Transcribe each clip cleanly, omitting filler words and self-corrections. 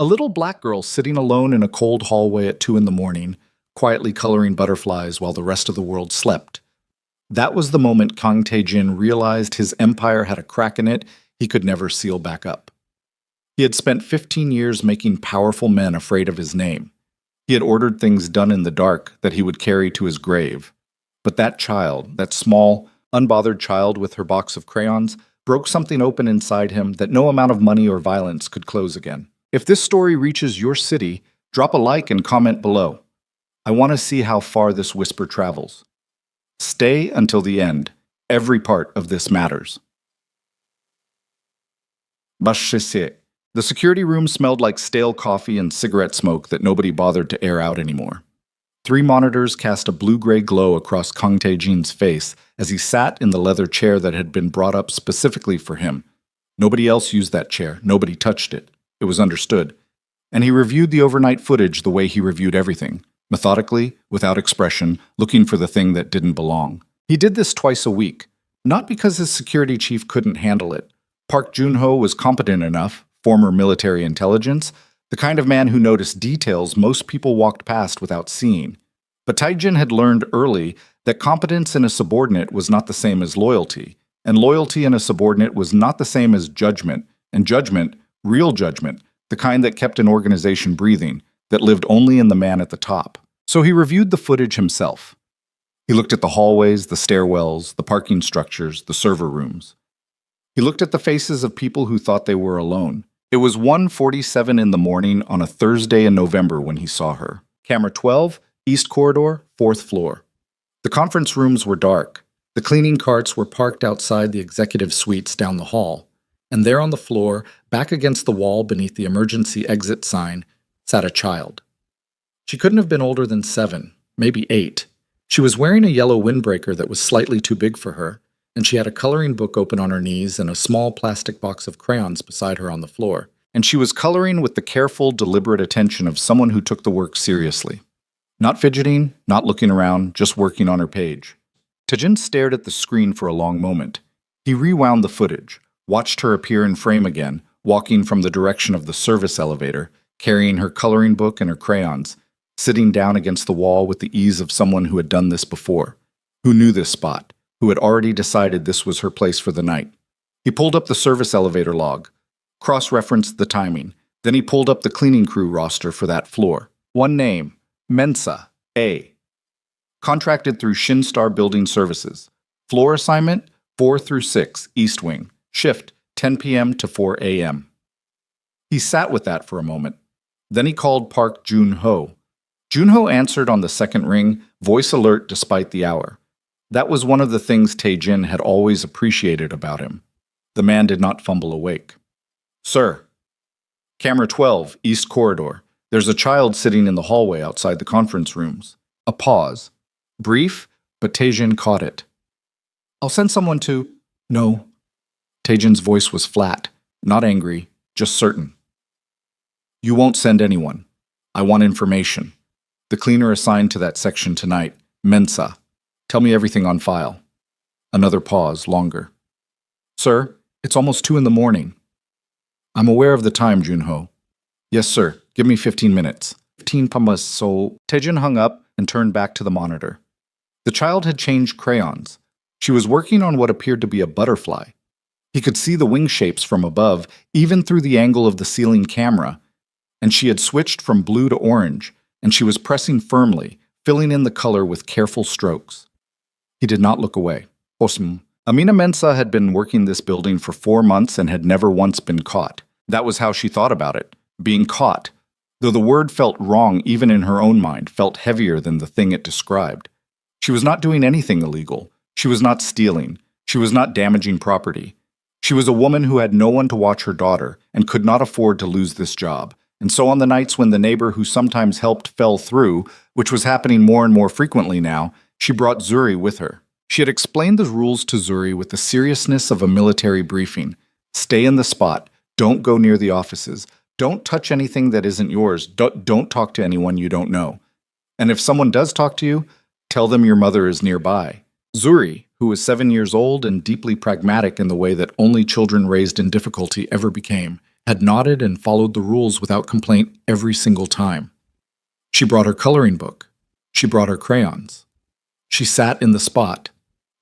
A little black girl sitting alone in a cold hallway at 2 in the morning, quietly coloring butterflies while the rest of the world slept. That was the moment Kang Tae-jin realized his empire had a crack in it he could never seal back up. He had spent 15 years making powerful men afraid of his name. He had ordered things done in the dark that he would carry to his grave. But that child, that small, unbothered child with her box of crayons, broke something open inside him that no amount of money or violence could close again. If this story reaches your city, drop a like and comment below. I want to see how far this whisper travels. Stay until the end. Every part of this matters. Bashise. The security room smelled like stale coffee and cigarette smoke that nobody bothered to air out anymore. 3 monitors cast a blue-gray glow across Kang Tae-jin's face as he sat in the leather chair that had been brought up specifically for him. Nobody else used that chair. Nobody touched it. It was understood. And he reviewed the overnight footage the way he reviewed everything, methodically, without expression, looking for the thing that didn't belong. He did this twice a week, not because his security chief couldn't handle it. Park Joon-ho was competent enough, former military intelligence, the kind of man who noticed details most people walked past without seeing. But Tae-jin had learned early that competence in a subordinate was not the same as loyalty, and loyalty in a subordinate was not the same as judgment, and judgment, real judgment, the kind that kept an organization breathing, that lived only in the man at the top. So he reviewed the footage himself. He looked at the hallways, the stairwells, the parking structures, the server rooms. He looked at the faces of people who thought they were alone. It was 1:47 in the morning on a Thursday in November when he saw her. Camera 12, East Corridor, 4th floor. The conference rooms were dark. The cleaning carts were parked outside the executive suites down the hall. And there on the floor, back against the wall beneath the emergency exit sign, sat a child. She couldn't have been older than 7, maybe 8. She was wearing a yellow windbreaker that was slightly too big for her, and she had a coloring book open on her knees and a small plastic box of crayons beside her on the floor. And she was coloring with the careful, deliberate attention of someone who took the work seriously. Not fidgeting, not looking around, just working on her page. Tae-jin stared at the screen for a long moment. He rewound the footage, watched her appear in frame again, walking from the direction of the service elevator, carrying her coloring book and her crayons, sitting down against the wall with the ease of someone who had done this before, who knew this spot, who had already decided this was her place for the night. He pulled up the service elevator log, cross-referenced the timing, then he pulled up the cleaning crew roster for that floor. One name, Mensa, A. Contracted through Shinstar Building Services. Floor assignment, 4 through 6, East Wing. Shift, 10 p.m. to 4 a.m. He sat with that for a moment. Then he called Park Joon-ho. Joon-ho answered on the second ring, voice alert despite the hour. That was one of the things Tae-jin had always appreciated about him. The man did not fumble awake. Sir. Camera 12, East Corridor. There's a child sitting in the hallway outside the conference rooms. A pause. Brief, but Tae-jin caught it. I'll send someone to... No. Tae-jin's voice was flat, not angry, just certain. You won't send anyone. I want information. The cleaner assigned to that section tonight, Mensa. Tell me everything on file. Another pause, longer. Sir, it's almost 2 in the morning. I'm aware of the time, Joon-ho. Yes, sir. Give me 15 minutes. 15 pamas, so... Tae-jin hung up and turned back to the monitor. The child had changed crayons. She was working on what appeared to be a butterfly. He could see the wing shapes from above, even through the angle of the ceiling camera. And she had switched from blue to orange, and she was pressing firmly, filling in the color with careful strokes. He did not look away. Osm. Amina Mensa had been working this building for 4 months and had never once been caught. That was how she thought about it, being caught. Though the word felt wrong even in her own mind, felt heavier than the thing it described. She was not doing anything illegal. She was not stealing. She was not damaging property. She was a woman who had no one to watch her daughter and could not afford to lose this job. And so on the nights when the neighbor who sometimes helped fell through, which was happening more and more frequently now, she brought Zuri with her. She had explained the rules to Zuri with the seriousness of a military briefing. Stay in the spot. Don't go near the offices. Don't touch anything that isn't yours. Don't talk to anyone you don't know. And if someone does talk to you, tell them your mother is nearby. Zuri, who was 7 years old and deeply pragmatic in the way that only children raised in difficulty ever became, had nodded and followed the rules without complaint every single time. She brought her coloring book. She brought her crayons. She sat in the spot,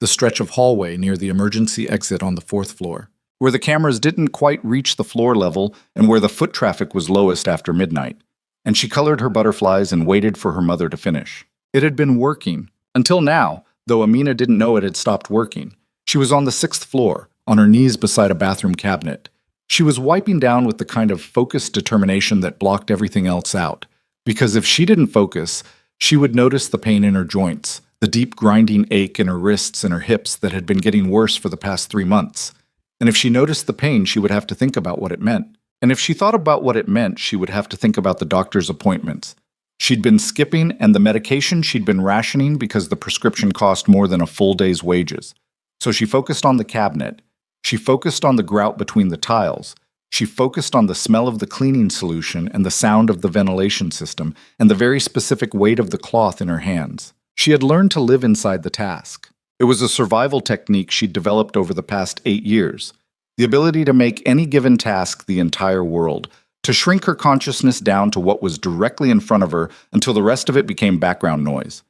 the stretch of hallway near the emergency exit on the 4th floor, where the cameras didn't quite reach the floor level and where the foot traffic was lowest after midnight. And she colored her butterflies and waited for her mother to finish. It had been working, until now, though Amina didn't know it had stopped working. She was on the 6th floor, on her knees beside a bathroom cabinet. She was wiping down with the kind of focused determination that blocked everything else out. Because if she didn't focus, she would notice the pain in her joints, the deep grinding ache in her wrists and her hips that had been getting worse for the past 3 months. And if she noticed the pain, she would have to think about what it meant. And if she thought about what it meant, she would have to think about the doctor's appointments. She'd been skipping, and the medication she'd been rationing because the prescription cost more than a full day's wages. So she focused on the cabinet. She focused on the grout between the tiles. She focused on the smell of the cleaning solution and the sound of the ventilation system and the very specific weight of the cloth in her hands. She had learned to live inside the task. It was a survival technique she'd developed over the past 8 years. The ability to make any given task the entire world, to shrink her consciousness down to what was directly in front of her until the rest of it became background noise.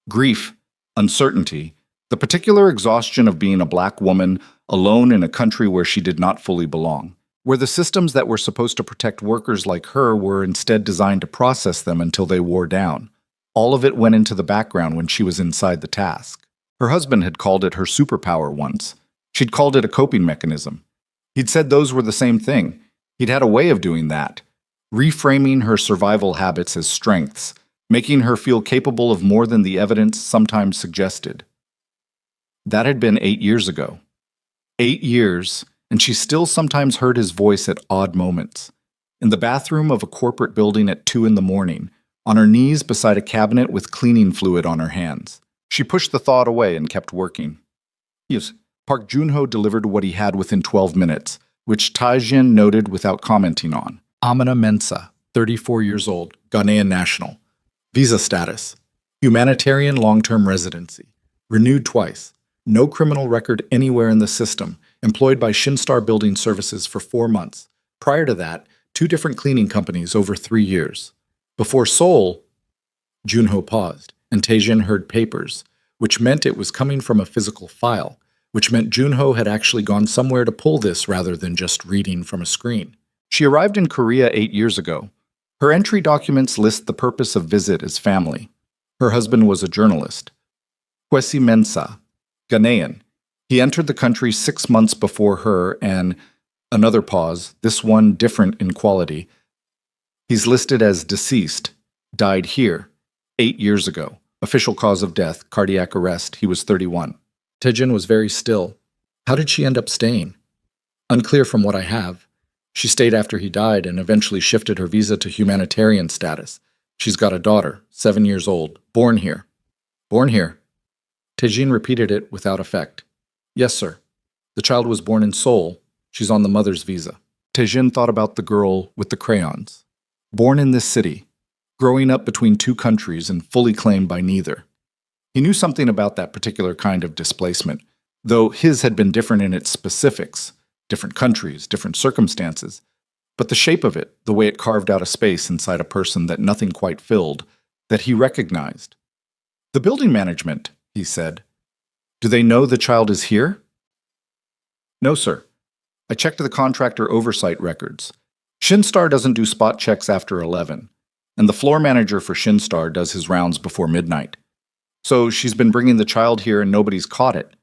Grief, uncertainty, the particular exhaustion of being a black woman alone in a country where she did not fully belong, where the systems that were supposed to protect workers like her were instead designed to process them until they wore down. All of it went into the background when she was inside the task. Her husband had called it her superpower once. She'd called it a coping mechanism. He'd said those were the same thing. He'd had a way of doing that, reframing her survival habits as strengths, making her feel capable of more than the evidence sometimes suggested. That had been 8 years ago. 8 years, and she still sometimes heard his voice at odd moments. In the bathroom of a corporate building at 2 in the morning, on her knees beside a cabinet with cleaning fluid on her hands. She pushed the thought away and kept working. Yes, Park Junho delivered what he had within 12 minutes, which Taijin noted without commenting on. Amina Mensah, 34 years old, Ghanaian national. Visa status. Humanitarian long-term residency. Renewed twice. No criminal record anywhere in the system. Employed by Shinstar Building Services for 4 months. Prior to that, 2 different cleaning companies over 3 years. Before Seoul, Junho paused, and Taejin heard papers, which meant it was coming from a physical file, which meant Junho had actually gone somewhere to pull this rather than just reading from a screen. She arrived in Korea 8 years ago. Her entry documents list the purpose of visit as family. Her husband was a journalist. Kwesi Mensah, Ghanaian. He entered the country 6 months before her and, another pause, this one different in quality, he's listed as deceased, died here, 8 years ago. Official cause of death, cardiac arrest, he was 31. Taejin was very still. How did she end up staying? Unclear from what I have. She stayed after he died and eventually shifted her visa to humanitarian status. She's got a daughter, 7 years old, born here. Born here. Taejin repeated it without effect. Yes, sir. The child was born in Seoul. She's on the mother's visa. Taejin thought about the girl with the crayons. Born in this city, growing up between 2 countries and fully claimed by neither. He knew something about that particular kind of displacement, though his had been different in its specifics, different countries, different circumstances. But the shape of it, the way it carved out a space inside a person that nothing quite filled, that he recognized. The building management, he said. Do they know the child is here? No, sir. I checked the contractor oversight records. Shinstar doesn't do spot checks after 11, and the floor manager for Shinstar does his rounds before midnight. So she's been bringing the child here and nobody's caught it.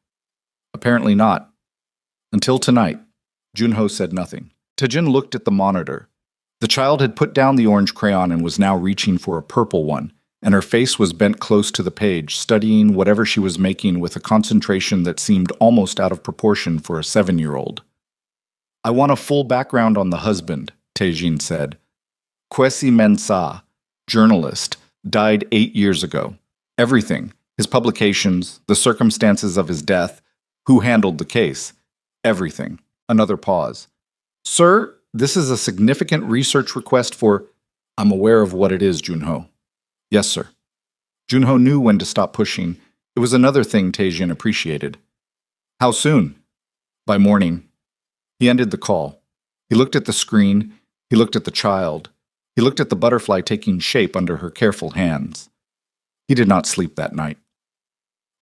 Apparently not. Until tonight. Junho said nothing. Taejin looked at the monitor. The child had put down the orange crayon and was now reaching for a purple one, and her face was bent close to the page, studying whatever she was making with a concentration that seemed almost out of proportion for a 7-year-old. I want a full background on the husband, Taejin said. Kwesi Mensah, journalist, died 8 years ago. Everything, his publications, the circumstances of his death, who handled the case, everything. Another pause. Sir, this is a significant research request for... I'm aware of what it is, Junho. Yes, sir. Junho knew when to stop pushing. It was another thing Taejin appreciated. How soon? By morning. He ended the call. He looked at the screen. He looked at the child. He looked at the butterfly taking shape under her careful hands. He did not sleep that night.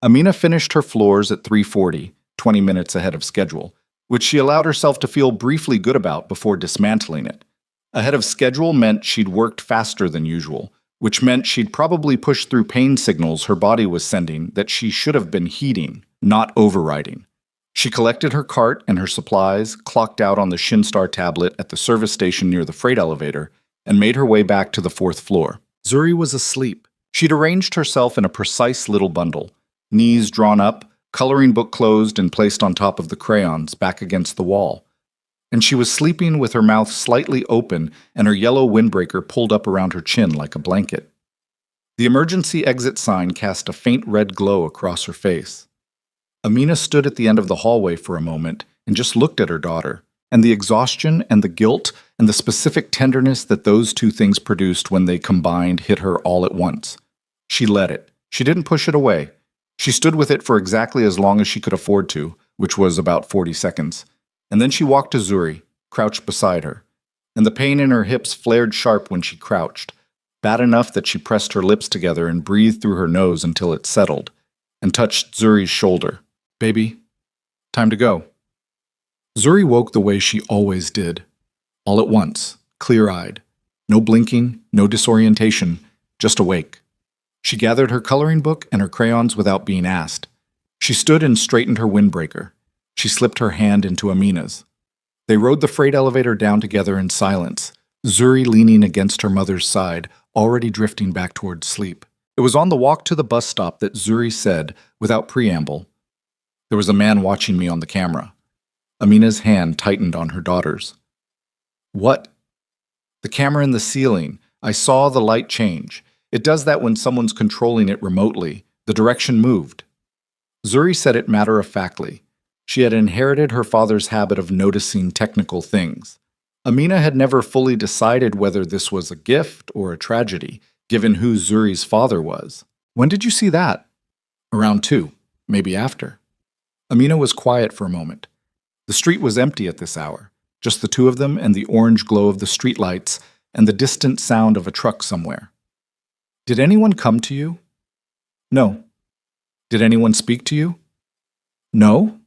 Amina finished her floors at 3:40, 20 minutes ahead of schedule, which she allowed herself to feel briefly good about before dismantling it. Ahead of schedule meant she'd worked faster than usual, which meant she'd probably pushed through pain signals her body was sending that she should have been heeding, not overriding. She collected her cart and her supplies, clocked out on the Shinstar tablet at the service station near the freight elevator, and made her way back to the 4th floor. Zuri was asleep. She'd arranged herself in a precise little bundle, knees drawn up, coloring book closed and placed on top of the crayons back against the wall. And she was sleeping with her mouth slightly open and her yellow windbreaker pulled up around her chin like a blanket. The emergency exit sign cast a faint red glow across her face. Amina stood at the end of the hallway for a moment and just looked at her daughter, and the exhaustion and the guilt and the specific tenderness that those two things produced when they combined hit her all at once. She let it. She didn't push it away. She stood with it for exactly as long as she could afford to, which was about 40 seconds. And then she walked to Zuri, crouched beside her. And the pain in her hips flared sharp when she crouched, bad enough that she pressed her lips together and breathed through her nose until it settled, and touched Zuri's shoulder. "Baby, time to go." Zuri woke the way she always did. All at once, clear-eyed. No blinking, no disorientation, just awake. She gathered her coloring book and her crayons without being asked. She stood and straightened her windbreaker. She slipped her hand into Amina's. They rode the freight elevator down together in silence, Zuri leaning against her mother's side, already drifting back towards sleep. It was on the walk to the bus stop that Zuri said, without preamble, "There was a man watching me on the camera." Amina's hand tightened on her daughter's. "What?" "The camera in the ceiling. I saw the light change. It does that when someone's controlling it remotely. The direction moved." Zuri said it matter-of-factly. She had inherited her father's habit of noticing technical things. Amina had never fully decided whether this was a gift or a tragedy, given who Zuri's father was. "When did you see that?" "Around 2, maybe after." Amina was quiet for a moment. The street was empty at this hour, just the two of them and the orange glow of the streetlights and the distant sound of a truck somewhere. "Did anyone come to you?" "No." "Did anyone speak to you?" "No."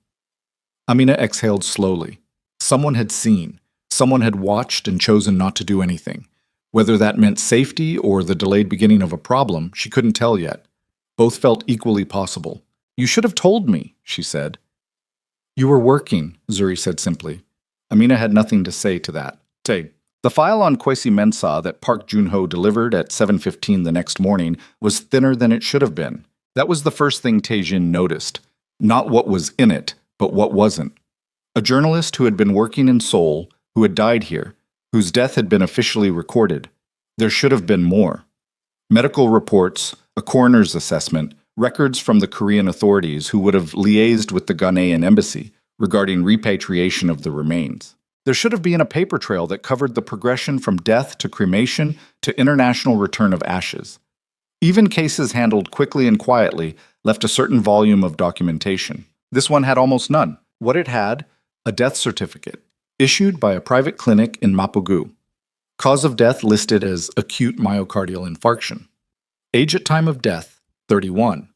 Amina exhaled slowly. Someone had seen. Someone had watched and chosen not to do anything. Whether that meant safety or the delayed beginning of a problem, she couldn't tell yet. Both felt equally possible. "You should have told me," she said. "You were working," Zuri said simply. Amina had nothing to say to that. The file on Kwesi Mensah that Park Joon-ho delivered at 7:15 the next morning was thinner than it should have been. That was the first thing Tae-jin noticed. Not what was in it, but what wasn't. A journalist who had been working in Seoul, who had died here, whose death had been officially recorded. There should have been more. Medical reports, a coroner's assessment, records from the Korean authorities who would have liaised with the Ghanaian embassy regarding repatriation of the remains. There should have been a paper trail that covered the progression from death to cremation to international return of ashes. Even cases handled quickly and quietly left a certain volume of documentation. This one had almost none. What it had, a death certificate, issued by a private clinic in Mapogu. Cause of death listed as acute myocardial infarction. Age at time of death, 31.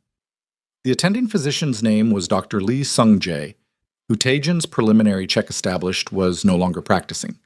The attending physician's name was Dr. Lee Sung-jae, who Tae-jin's preliminary check established was no longer practicing.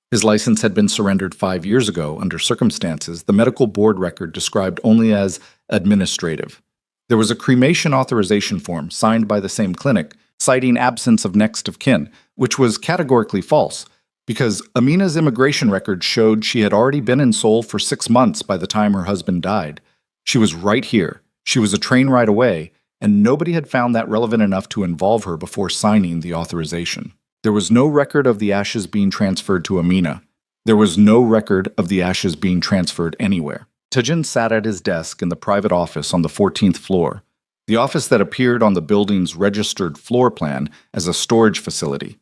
His license had been surrendered 5 years ago under circumstances the medical board record described only as administrative. There was a cremation authorization form signed by the same clinic citing absence of next of kin, which was categorically false, because Amina's immigration record showed she had already been in Seoul for 6 months by the time her husband died. She was right here. She was a train ride away, and nobody had found that relevant enough to involve her before signing the authorization. There was no record of the ashes being transferred to Amina. There was no record of the ashes being transferred anywhere. Tae-jin sat at his desk in the private office on the 14th floor, the office that appeared on the building's registered floor plan as a storage facility.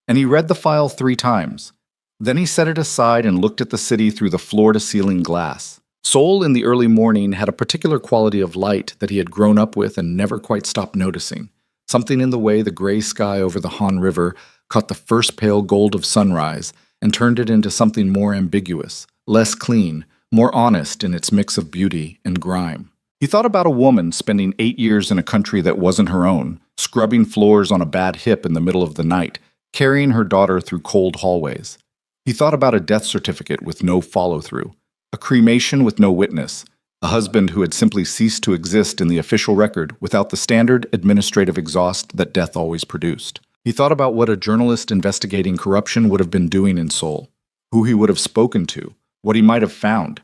And he read the file 3 times. Then he set it aside and looked at the city through the floor-to-ceiling glass. Seoul in the early morning had a particular quality of light that he had grown up with and never quite stopped noticing. Something in the way the gray sky over the Han River caught the first pale gold of sunrise, and turned it into something more ambiguous, less clean, more honest in its mix of beauty and grime. He thought about a woman spending 8 years in a country that wasn't her own, scrubbing floors on a bad hip in the middle of the night, carrying her daughter through cold hallways. He thought about a death certificate with no follow-through, a cremation with no witness, a husband who had simply ceased to exist in the official record without the standard administrative exhaust that death always produced. He thought about what a journalist investigating corruption would have been doing in Seoul, who he would have spoken to, what he might have found.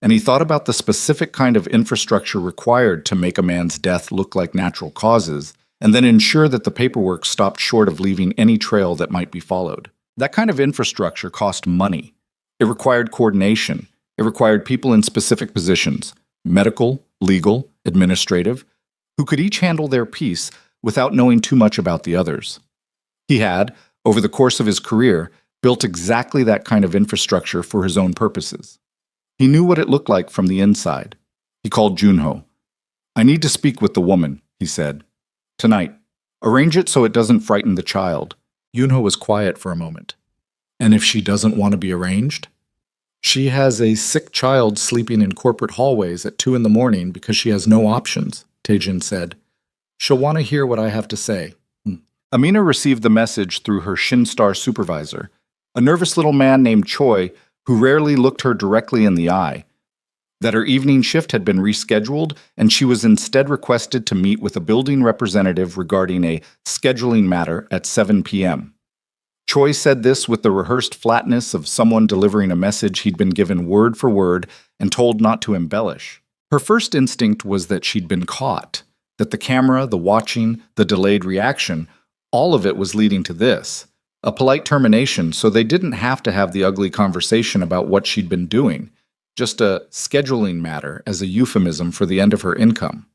And he thought about the specific kind of infrastructure required to make a man's death look like natural causes, and then ensure that the paperwork stopped short of leaving any trail that might be followed. That kind of infrastructure cost money. It required coordination. It required people in specific positions, medical, legal, administrative, who could each handle their piece without knowing too much about the others. He had, over the course of his career, built exactly that kind of infrastructure for his own purposes. He knew what it looked like from the inside. He called Junho. "I need to speak with the woman," he said. "Tonight. Arrange it so it doesn't frighten the child." Junho was quiet for a moment. "And if she doesn't want to be arranged?" "She has a sick child sleeping in corporate hallways at 2 in the morning because she has no options," Taejin said. "She'll want to hear what I have to say." Amina received the message through her Shinstar supervisor, a nervous little man named Choi who rarely looked her directly in the eye, that her evening shift had been rescheduled and she was instead requested to meet with a building representative regarding a scheduling matter at 7 p.m. Choi said this with the rehearsed flatness of someone delivering a message he'd been given word for word and told not to embellish. Her first instinct was that she'd been caught, that the camera, the watching, the delayed reaction, all of it was leading to this, a polite termination so they didn't have to have the ugly conversation about what she'd been doing, just a scheduling matter as a euphemism for the end of her income.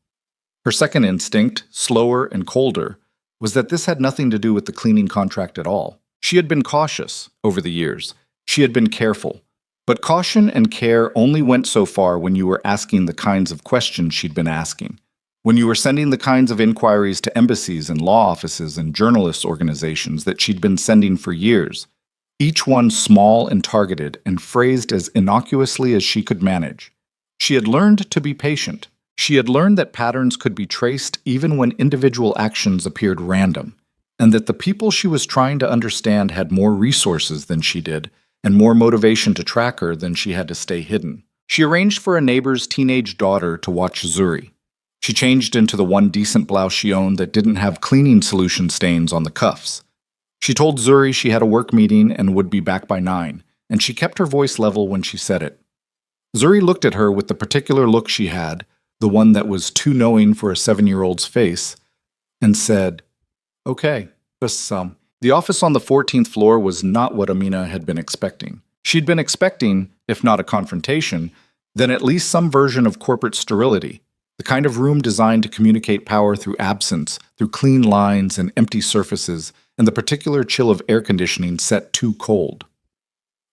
Her second instinct, slower and colder, was that this had nothing to do with the cleaning contract at all. She had been cautious over the years. She had been careful. But caution and care only went so far when you were asking the kinds of questions she'd been asking, when you were sending the kinds of inquiries to embassies and law offices and journalist organizations that she'd been sending for years, each one small and targeted and phrased as innocuously as she could manage. She had learned to be patient. She had learned that patterns could be traced even when individual actions appeared random, and that the people she was trying to understand had more resources than she did, and more motivation to track her than she had to stay hidden. She arranged for a neighbor's teenage daughter to watch Zuri. She changed into the one decent blouse she owned that didn't have cleaning solution stains on the cuffs. She told Zuri she had a work meeting and would be back by 9, and she kept her voice level when she said it. Zuri looked at her with the particular look she had, the one that was too knowing for a 7-year-old's face, and said, "Okay, just some." The office on the 14th floor was not what Amina had been expecting. She'd been expecting, if not a confrontation, then at least some version of corporate sterility, the kind of room designed to communicate power through absence, through clean lines and empty surfaces, and the particular chill of air conditioning set too cold.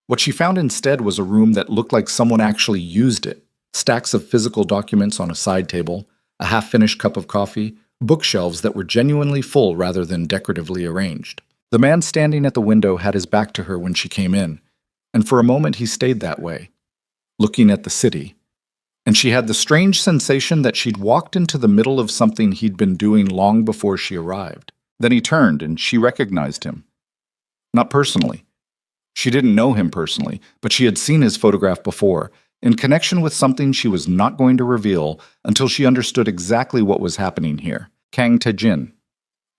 What she found instead was a room that looked like someone actually used it. Stacks of physical documents on a side table, a half-finished cup of coffee, bookshelves that were genuinely full rather than decoratively arranged. The man standing at the window had his back to her when she came in, and for a moment he stayed that way, looking at the city. And she had the strange sensation that she'd walked into the middle of something he'd been doing long before she arrived. Then he turned, and she recognized him. Not personally. She didn't know him personally, but she had seen his photograph before, in connection with something she was not going to reveal until she understood exactly what was happening here. Kang Tae-jin.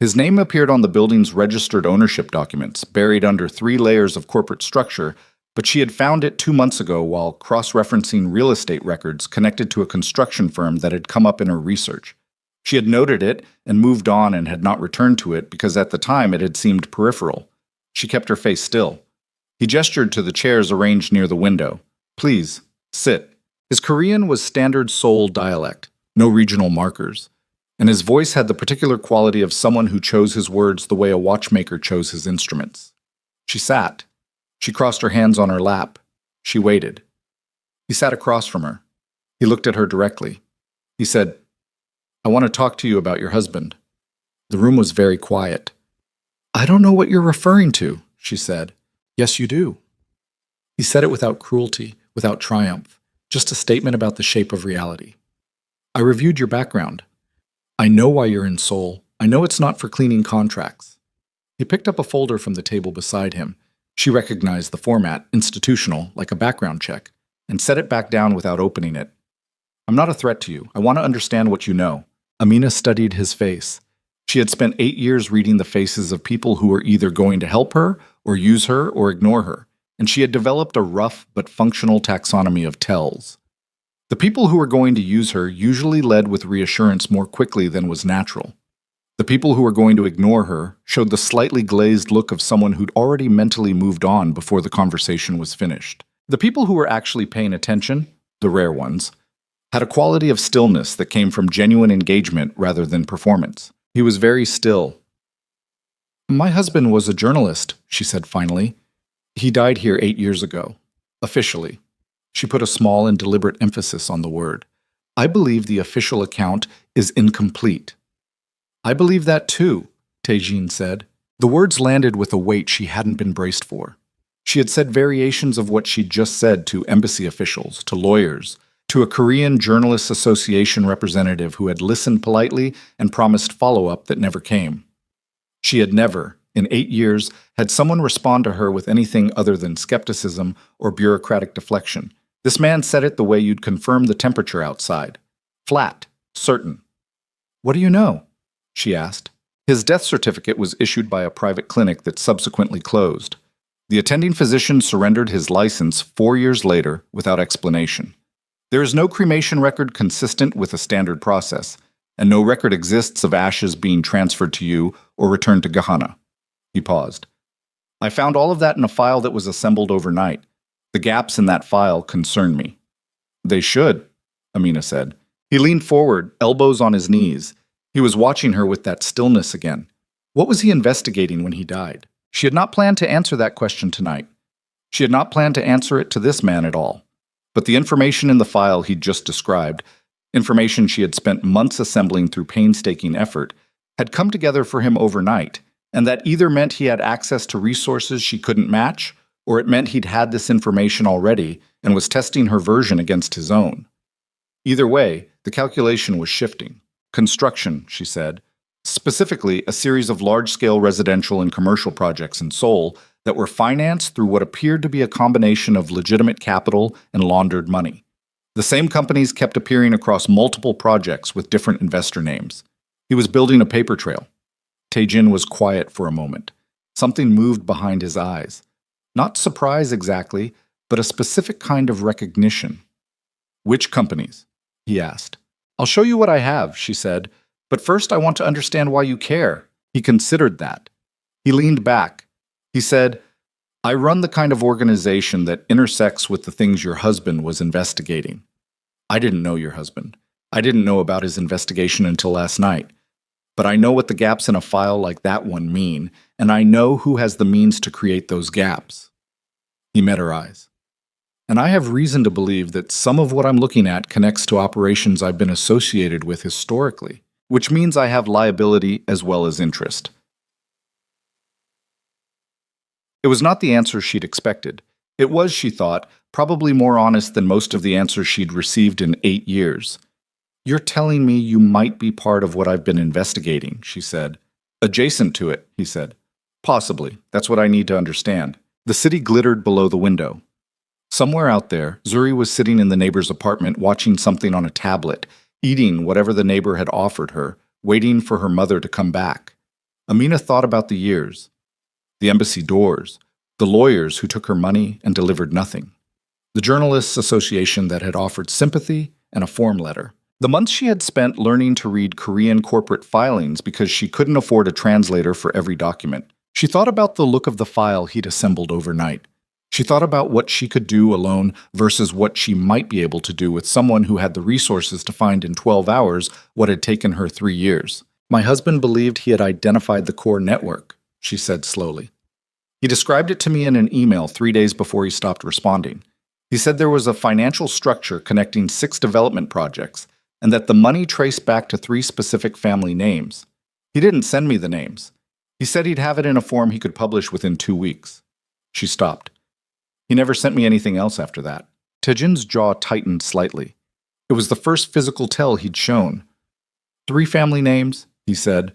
His name appeared on the building's registered ownership documents, buried under 3 layers of corporate structure, but she had found it 2 months ago while cross-referencing real estate records connected to a construction firm that had come up in her research. She had noted it and moved on and had not returned to it because at the time it had seemed peripheral. She kept her face still. He gestured to the chairs arranged near the window. "Please, sit." His Korean was standard Seoul dialect, no regional markers, and his voice had the particular quality of someone who chose his words the way a watchmaker chose his instruments. She sat. She crossed her hands on her lap. She waited. He sat across from her. He looked at her directly. He said, "I want to talk to you about your husband." The room was very quiet. I don't know what you're referring to, she said. Yes, you do. He said it without cruelty, without triumph, just a statement about the shape of reality. I reviewed your background. I know why you're in Seoul. I know it's not for cleaning contracts. He picked up a folder from the table beside him. She recognized the format, institutional, like a background check, and set it back down without opening it. I'm not a threat to you. I want to understand what you know. Amina studied his face. She had spent 8 years reading the faces of people who were either going to help her, or use her, or ignore her, and she had developed a rough but functional taxonomy of tells. The people who were going to use her usually led with reassurance more quickly than was natural. The people who were going to ignore her showed the slightly glazed look of someone who'd already mentally moved on before the conversation was finished. The people who were actually paying attention, the rare ones, had a quality of stillness that came from genuine engagement rather than performance. He was very still. My husband was a journalist, she said finally. He died here 8 years ago. Officially. She put a small and deliberate emphasis on the word. I believe the official account is incomplete. I believe that too, Tae-jin said. The words landed with a weight she hadn't been braced for. She had said variations of what she'd just said to embassy officials, to lawyers, to a Korean Journalists Association representative who had listened politely and promised follow-up that never came. She had never, in 8 years, had someone respond to her with anything other than skepticism or bureaucratic deflection. This man said it the way you'd confirm the temperature outside. Flat, certain. What do you know? She asked. His death certificate was issued by a private clinic that subsequently closed. The attending physician surrendered his license 4 years later without explanation. There is no cremation record consistent with a standard process, and no record exists of ashes being transferred to you or returned to Gahana. He paused. I found all of that in a file that was assembled overnight. The gaps in that file concern me. They should, Amina said. He leaned forward, elbows on his knees. He was watching her with that stillness again. What was he investigating when he died? She had not planned to answer that question tonight. She had not planned to answer it to this man at all. But the information in the file he'd just described, information she had spent months assembling through painstaking effort, had come together for him overnight, and that either meant he had access to resources she couldn't match, or it meant he'd had this information already and was testing her version against his own. Either way, the calculation was shifting. Construction, she said. Specifically, a series of large-scale residential and commercial projects in Seoul that were financed through what appeared to be a combination of legitimate capital and laundered money. The same companies kept appearing across multiple projects with different investor names. He was building a paper trail. Tae-jin was quiet for a moment. Something moved behind his eyes. Not surprise exactly, but a specific kind of recognition. Which companies? He asked. I'll show you what I have, she said, but first I want to understand why you care. He considered that. He leaned back. He said, I run the kind of organization that intersects with the things your husband was investigating. I didn't know your husband. I didn't know about his investigation until last night. But I know what the gaps in a file like that one mean, and I know who has the means to create those gaps. He met her eyes. And I have reason to believe that some of what I'm looking at connects to operations I've been associated with historically, which means I have liability as well as interest. It was not the answer she'd expected. It was, she thought, probably more honest than most of the answers she'd received in 8 years. You're telling me you might be part of what I've been investigating, she said. Adjacent to it, he said. Possibly. That's what I need to understand. The city glittered below the window. Somewhere out there, Zuri was sitting in the neighbor's apartment watching something on a tablet, eating whatever the neighbor had offered her, waiting for her mother to come back. Amina thought about the years, the embassy doors, the lawyers who took her money and delivered nothing, the Journalists Association that had offered sympathy and a form letter, the months she had spent learning to read Korean corporate filings because she couldn't afford a translator for every document. She thought about the look of the file he'd assembled overnight. She thought about what she could do alone versus what she might be able to do with someone who had the resources to find in 12 hours what had taken her 3 years. My husband believed he had identified the core network, she said slowly. He described it to me in an email 3 days before he stopped responding. He said there was a financial structure connecting 6 development projects, and that the money traced back to 3 specific family names. He didn't send me the names. He said he'd have it in a form he could publish within 2 weeks. She stopped. He never sent me anything else after that. Taejin's jaw tightened slightly. It was the first physical tell he'd shown. 3 family names, he said.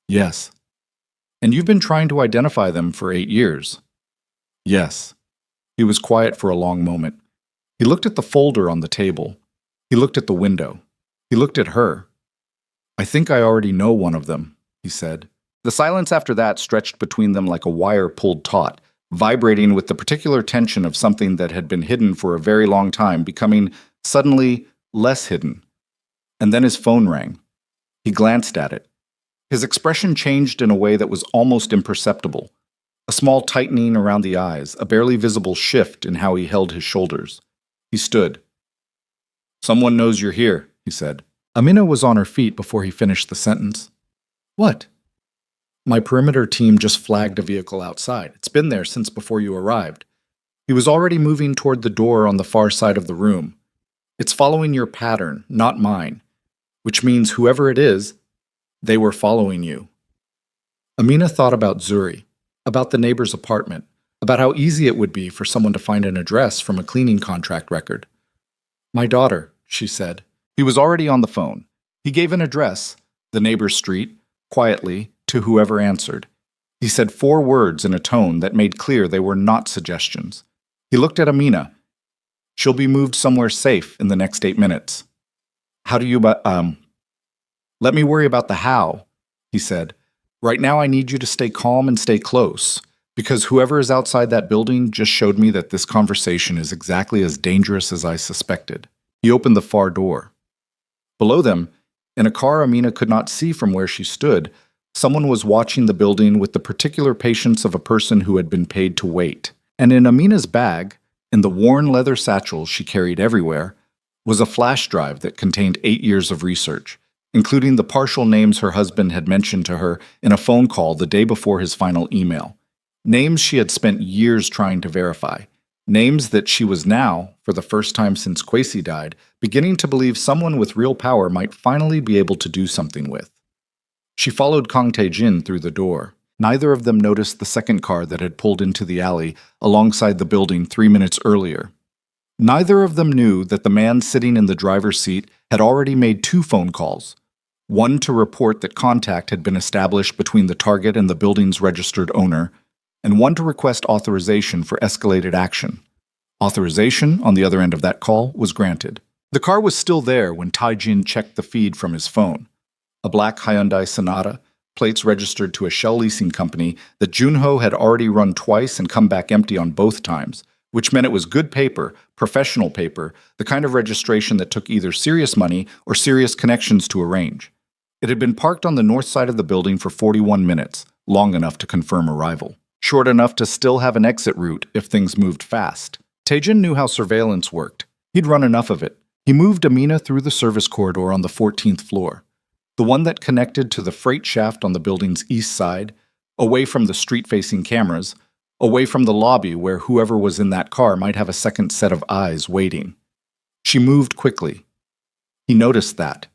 Yes. And you've been trying to identify them for 8 years. Yes. He was quiet for a long moment. He looked at the folder on the table. He looked at the window. He looked at her. I think I already know one of them, he said. The silence after that stretched between them like a wire pulled taut, vibrating with the particular tension of something that had been hidden for a very long time, becoming suddenly less hidden. And then his phone rang. He glanced at it. His expression changed in a way that was almost imperceptible. A small tightening around the eyes, a barely visible shift in how he held his shoulders. He stood. Someone knows you're here, he said. Amina was on her feet before he finished the sentence. What? My perimeter team just flagged a vehicle outside. It's been there since before you arrived. He was already moving toward the door on the far side of the room. It's following your pattern, not mine. Which means whoever it is, they were following you. Amina thought about Zuri, about the neighbor's apartment, about how easy it would be for someone to find an address from a cleaning contract record. My daughter, she said. He was already on the phone. He gave an address, the neighbor's street, quietly, to whoever answered. He said 4 words in a tone that made clear they were not suggestions. He looked at Amina. She'll be moved somewhere safe in the next 8 minutes. How do you, Let me worry about the how, he said. Right now I need you to stay calm and stay close, because whoever is outside that building just showed me that this conversation is exactly as dangerous as I suspected. He opened the far door. Below them, in a car Amina could not see from where she stood, someone was watching the building with the particular patience of a person who had been paid to wait. And in Amina's bag, in the worn leather satchel she carried everywhere, was a flash drive that contained 8 years of research, including the partial names her husband had mentioned to her in a phone call the day before his final email. Names she had spent years trying to verify. Names that she was now, for the first time since Kwesi died, beginning to believe someone with real power might finally be able to do something with. She followed Kang Tae-jin through the door. Neither of them noticed the second car that had pulled into the alley alongside the building 3 minutes earlier. Neither of them knew that the man sitting in the driver's seat had already made 2 phone calls. One to report that contact had been established between the target and the building's registered owner, and one to request authorization for escalated action. Authorization, on the other end of that call, was granted. The car was still there when Tae-jin checked the feed from his phone. A black Hyundai Sonata, plates registered to a shell leasing company that Junho had already run twice and come back empty on both times, which meant it was good paper, professional paper, the kind of registration that took either serious money or serious connections to arrange. It had been parked on the north side of the building for 41 minutes, long enough to confirm arrival. Short enough to still have an exit route if things moved fast. Tae-jin knew how surveillance worked. He'd run enough of it. He moved Amina through the service corridor on the 14th floor, the one that connected to the freight shaft on the building's east side, away from the street-facing cameras, away from the lobby where whoever was in that car might have a second set of eyes waiting. She moved quickly. He noticed that.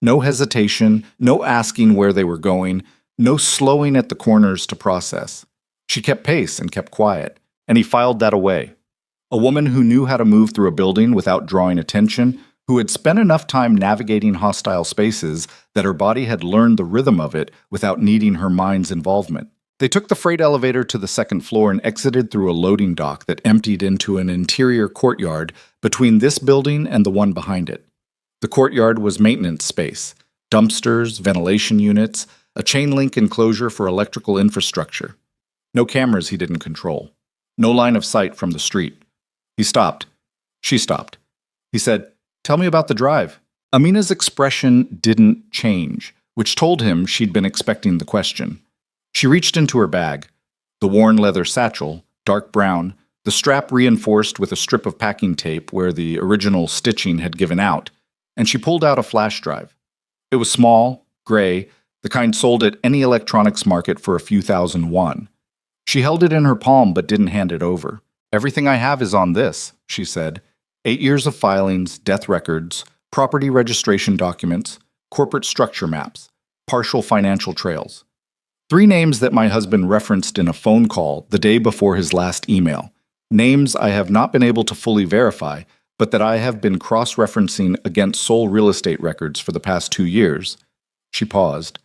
No hesitation, no asking where they were going, no slowing at the corners to process. She kept pace and kept quiet, and he filed that away. A woman who knew how to move through a building without drawing attention, who had spent enough time navigating hostile spaces that her body had learned the rhythm of it without needing her mind's involvement. They took the freight elevator to the second floor and exited through a loading dock that emptied into an interior courtyard between this building and the one behind it. The courtyard was maintenance space, dumpsters, ventilation units, a chain-link enclosure for electrical infrastructure. No cameras he didn't control. No line of sight from the street. He stopped. She stopped. He said, "Tell me about the drive." Amina's expression didn't change, which told him she'd been expecting the question. She reached into her bag. The worn leather satchel, dark brown, the strap reinforced with a strip of packing tape where the original stitching had given out, and she pulled out a flash drive. It was small, gray, the kind sold at any electronics market for a few thousand won. She held it in her palm but didn't hand it over. "Everything I have is on this," she said. 8 years of filings, death records, property registration documents, corporate structure maps, partial financial trails. 3 names that my husband referenced in a phone call the day before his last email. Names I have not been able to fully verify, but that I have been cross-referencing against Seoul real estate records for the past 2 years. She paused.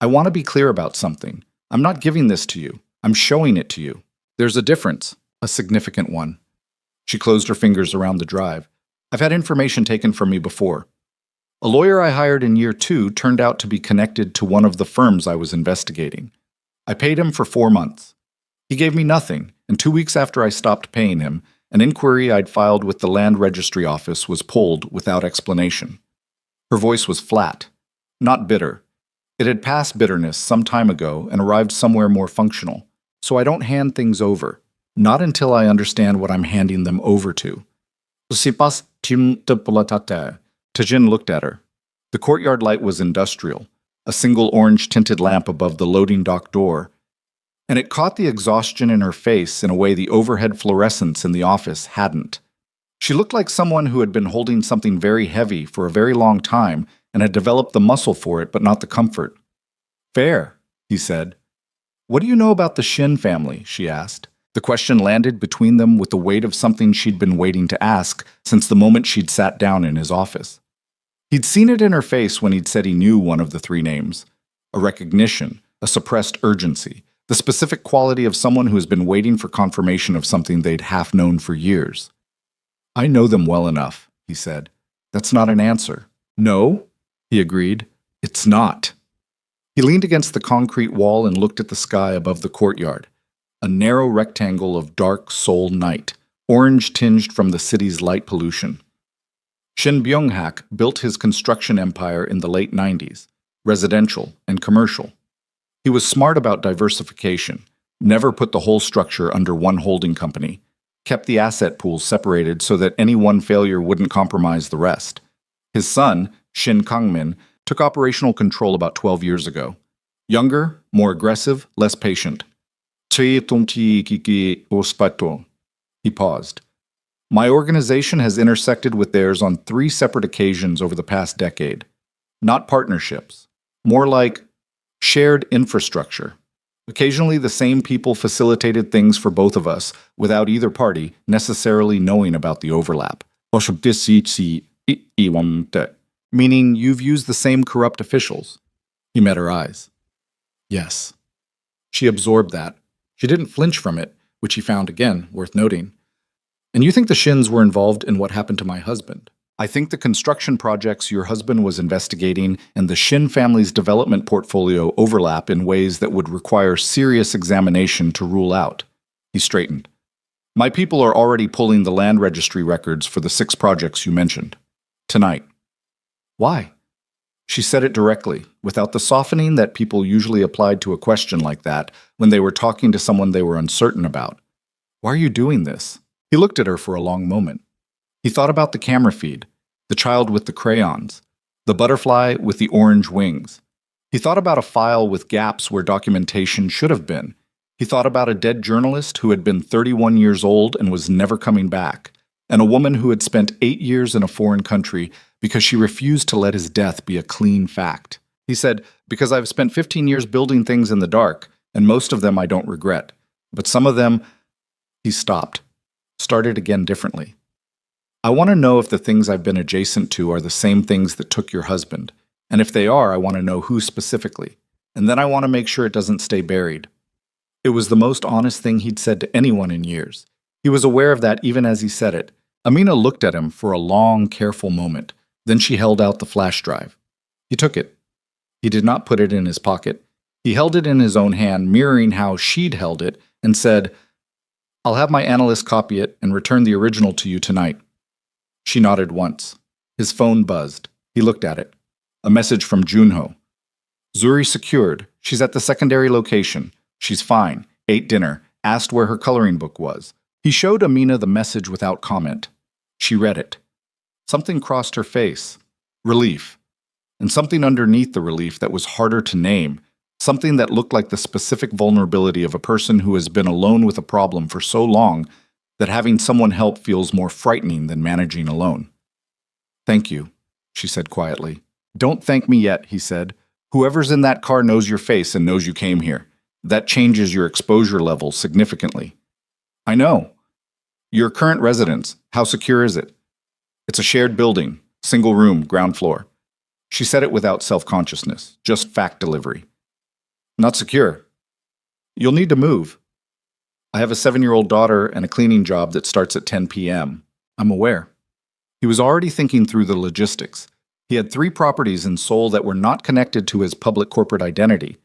I want to be clear about something. I'm not giving this to you. I'm showing it to you. There's a difference, a significant one. She closed her fingers around the drive. I've had information taken from me before. A lawyer I hired in year 2 turned out to be connected to one of the firms I was investigating. I paid him for 4 months. He gave me nothing, and 2 weeks after I stopped paying him, an inquiry I'd filed with the Land Registry Office was pulled without explanation. Her voice was flat, not bitter. It had passed bitterness some time ago and arrived somewhere more functional, so I don't hand things over, not until I understand what I'm handing them over to. Tajin looked at her. The courtyard light was industrial, a single orange-tinted lamp above the loading dock door, and it caught the exhaustion in her face in a way the overhead fluorescence in the office hadn't. She looked like someone who had been holding something very heavy for a very long time and had developed the muscle for it but not the comfort. Fair, he said. What do you know about the Shin family? She asked. The question landed between them with the weight of something she'd been waiting to ask since the moment she'd sat down in his office. He'd seen it in her face when he'd said he knew one of the 3 names. A recognition, a suppressed urgency, the specific quality of someone who has been waiting for confirmation of something they'd half known for years. I know them well enough, he said. That's not an answer. No, he agreed. It's not. He leaned against the concrete wall and looked at the sky above the courtyard, a narrow rectangle of dark Seoul night, orange-tinged from the city's light pollution. Shin Byung-hak built his construction empire in the late 90s, residential and commercial. He was smart about diversification, never put the whole structure under one holding company, kept the asset pools separated so that any one failure wouldn't compromise the rest. His son, Shin Kang-min, took operational control about 12 years ago. Younger, more aggressive, less patient. He paused. My organization has intersected with theirs on 3 separate occasions over the past decade. Not partnerships. More like shared infrastructure. Occasionally the same people facilitated things for both of us without either party necessarily knowing about the overlap. Meaning you've used the same corrupt officials. He met her eyes. Yes. She absorbed that. She didn't flinch from it, which he found, again, worth noting. And you think the Shins were involved in what happened to my husband? I think the construction projects your husband was investigating and the Shin family's development portfolio overlap in ways that would require serious examination to rule out. He straightened. My people are already pulling the land registry records for the 6 projects you mentioned. Tonight. Why? She said it directly, without the softening that people usually applied to a question like that when they were talking to someone they were uncertain about. Why are you doing this? He looked at her for a long moment. He thought about the camera feed, the child with the crayons, the butterfly with the orange wings. He thought about a file with gaps where documentation should have been. He thought about a dead journalist who had been 31 years old and was never coming back, and a woman who had spent 8 years in a foreign country because she refused to let his death be a clean fact. He said, because I've spent 15 years building things in the dark, and most of them I don't regret. But some of them, he stopped, started again differently. I want to know if the things I've been adjacent to are the same things that took your husband. And if they are, I want to know who specifically. And then I want to make sure it doesn't stay buried. It was the most honest thing he'd said to anyone in years. He was aware of that even as he said it. Amina looked at him for a long, careful moment. Then she held out the flash drive. He took it. He did not put it in his pocket. He held it in his own hand, mirroring how she'd held it, and said, I'll have my analyst copy it and return the original to you tonight. She nodded once. His phone buzzed. He looked at it. A message from Junho. Zuri secured. She's at the secondary location. She's fine. Ate dinner. Asked where her coloring book was. He showed Amina the message without comment. She read it. Something crossed her face. Relief. And something underneath the relief that was harder to name. Something that looked like the specific vulnerability of a person who has been alone with a problem for so long that having someone help feels more frightening than managing alone. Thank you, she said quietly. Don't thank me yet, he said. Whoever's in that car knows your face and knows you came here. That changes your exposure level significantly. I know. Your current residence, how secure is it? It's a shared building, single room, ground floor. She said it without self-consciousness, just fact delivery. Not secure. You'll need to move. I have a 7-year-old daughter and a cleaning job that starts at 10 p.m. I'm aware. He was already thinking through the logistics. He had 3 properties in Seoul that were not connected to his public corporate identity.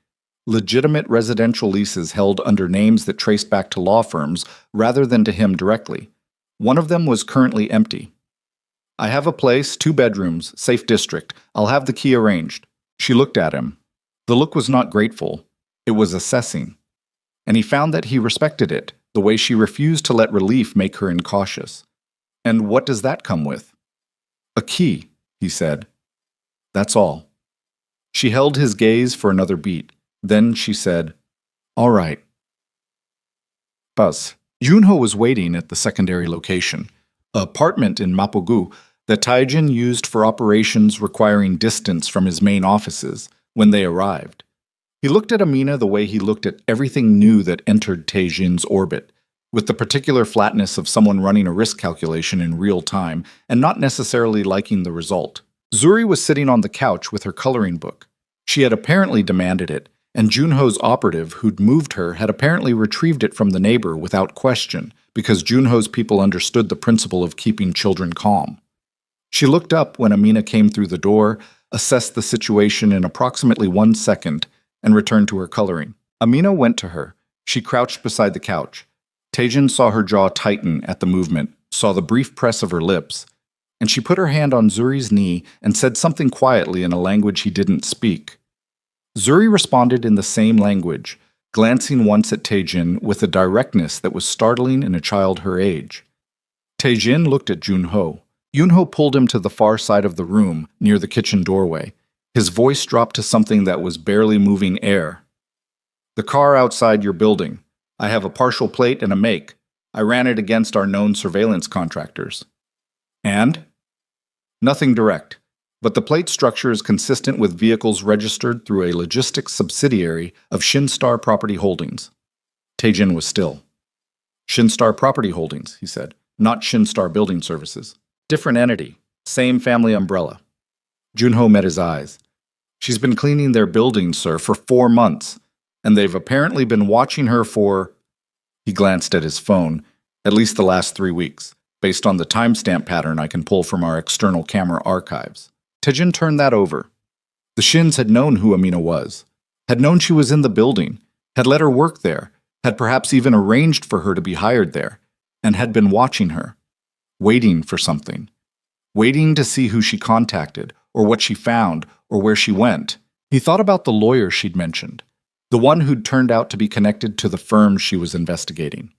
Legitimate residential leases held under names that traced back to law firms rather than to him directly. One of them was currently empty. I have a place, 2 bedrooms, safe district. I'll have the key arranged. She looked at him. The look was not grateful. It was assessing. And he found that he respected it, the way she refused to let relief make her incautious. And what does that come with? A key, he said. That's all. She held his gaze for another beat. Then she said, All right. Buzz. Junho was waiting at the secondary location, an apartment in Mapogu that Taejin used for operations requiring distance from his main offices when they arrived. He looked at Amina the way he looked at everything new that entered Taejin's orbit, with the particular flatness of someone running a risk calculation in real time and not necessarily liking the result. Zuri was sitting on the couch with her coloring book. She had apparently demanded it, and Junho's operative who'd moved her had apparently retrieved it from the neighbor without question because Junho's people understood the principle of keeping children calm. She looked up when Amina came through the door, assessed the situation in approximately 1 second, and returned to her coloring. Amina went to her. She crouched beside the couch. Taejin saw her jaw tighten at the movement, saw the brief press of her lips, and she put her hand on Zuri's knee and said something quietly in a language he didn't speak. Zuri responded in the same language, glancing once at Taejin with a directness that was startling in a child her age. Taejin looked at Junho. Junho pulled him to the far side of the room, near the kitchen doorway. His voice dropped to something that was barely moving air. The car outside your building. I have a partial plate and a make. I ran it against our known surveillance contractors. And? Nothing direct, but the plate structure is consistent with vehicles registered through a logistics subsidiary of Shinstar Property Holdings. Taejin was still. Shinstar Property Holdings, he said, not Shinstar Building Services. Different entity, same family umbrella. Junho met his eyes. She's been cleaning their building, sir, for 4 months, and they've apparently been watching her for... He glanced at his phone, at least the last 3 weeks, based on the timestamp pattern I can pull from our external camera archives. Taejin turned that over. The Shins had known who Amina was, had known she was in the building, had let her work there, had perhaps even arranged for her to be hired there, and had been watching her, waiting for something, waiting to see who she contacted, or what she found, or where she went. He thought about the lawyer she'd mentioned, the one who'd turned out to be connected to the firm she was investigating.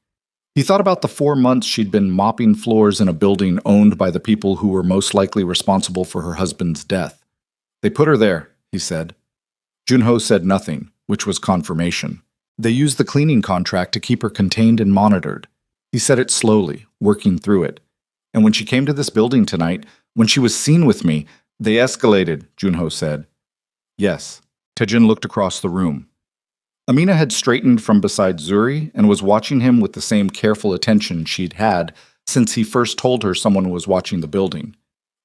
He thought about the 4 months she'd been mopping floors in a building owned by the people who were most likely responsible for her husband's death. They put her there, he said. Junho said nothing, which was confirmation. They used the cleaning contract to keep her contained and monitored. He said it slowly, working through it. And when she came to this building tonight, when she was seen with me, they escalated, Junho said. Yes. Taejin looked across the room. Amina had straightened from beside Zuri and was watching him with the same careful attention she'd had since he first told her someone was watching the building.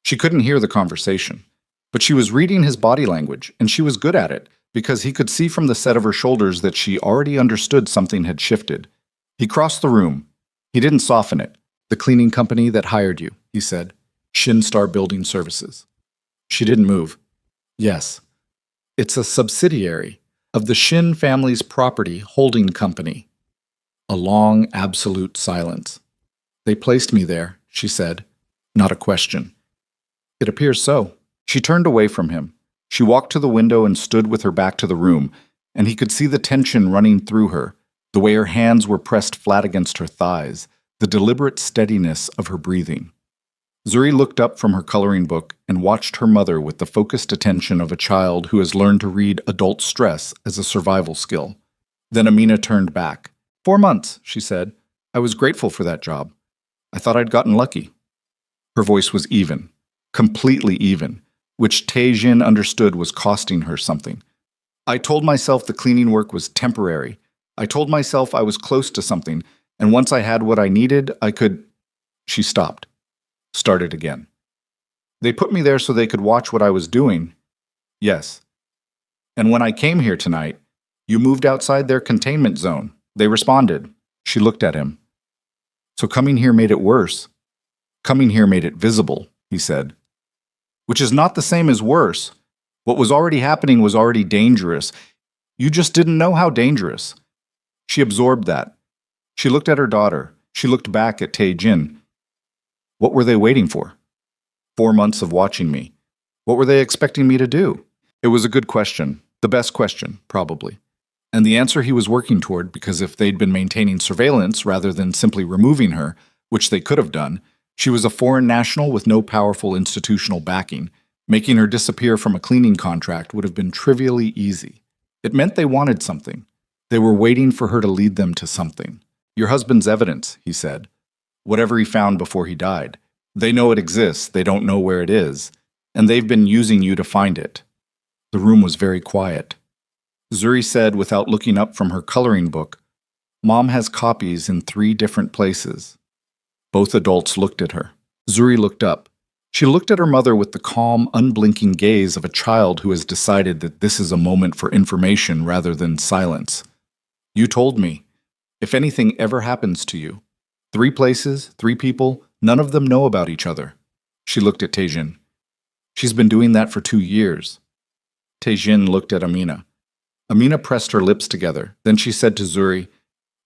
She couldn't hear the conversation, but she was reading his body language, and she was good at it because he could see from the set of her shoulders that she already understood something had shifted. He crossed the room. He didn't soften it. The cleaning company that hired you, he said. Shinstar Building Services. She didn't move. Yes. It's a subsidiary of the Shin family's property holding company. A long, absolute silence. They placed me there, she said. Not a question. It appears so. She turned away from him. She walked to the window and stood with her back to the room, and he could see the tension running through her, the way her hands were pressed flat against her thighs, the deliberate steadiness of her breathing. Zuri looked up from her coloring book and watched her mother with the focused attention of a child who has learned to read adult stress as a survival skill. Then Amina turned back. 4 months, she said. I was grateful for that job. I thought I'd gotten lucky. Her voice was even, completely even, which Taejin understood was costing her something, I told myself the cleaning work was temporary. I told myself I was close to something, and once I had what I needed, I could. She stopped. Started again. They put me there so they could watch what I was doing. Yes. And when I came here tonight, you moved outside their containment zone. They responded. She looked at him. So coming here made it worse. Coming here made it visible, he said. Which is not the same as worse. What was already happening was already dangerous. You just didn't know how dangerous. She absorbed that. She looked at her daughter. She looked back at Tae-jin. What were they waiting for? 4 months of watching me. What were they expecting me to do? It was a good question. The best question, probably. And the answer he was working toward, because if they'd been maintaining surveillance rather than simply removing her, which they could have done, she was a foreign national with no powerful institutional backing. Making her disappear from a cleaning contract would have been trivially easy. It meant they wanted something. They were waiting for her to lead them to something. Your husband's evidence, he said. Whatever he found before he died. They know it exists, they don't know where it is, and they've been using you to find it. The room was very quiet. Zuri said without looking up from her coloring book, Mom has copies in 3 different places. Both adults looked at her. Zuri looked up. She looked at her mother with the calm, unblinking gaze of a child who has decided that this is a moment for information rather than silence. You told me. If anything ever happens to you, 3 places, 3 people, none of them know about each other. She looked at Tae-jin. She's been doing that for 2 years. Tae-jin looked at Amina. Amina pressed her lips together. Then she said to Zuri,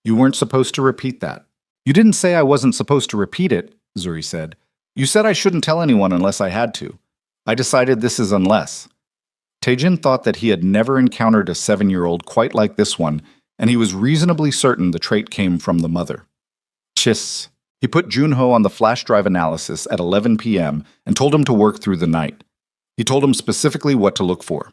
You weren't supposed to repeat that. You didn't say I wasn't supposed to repeat it, Zuri said. You said I shouldn't tell anyone unless I had to. I decided this is unless. Tae-jin thought that he had never encountered a 7-year-old quite like this one, and he was reasonably certain the trait came from the mother. Chiss. He put Junho on the flash drive analysis at 11 p.m. and told him to work through the night. He told him specifically what to look for.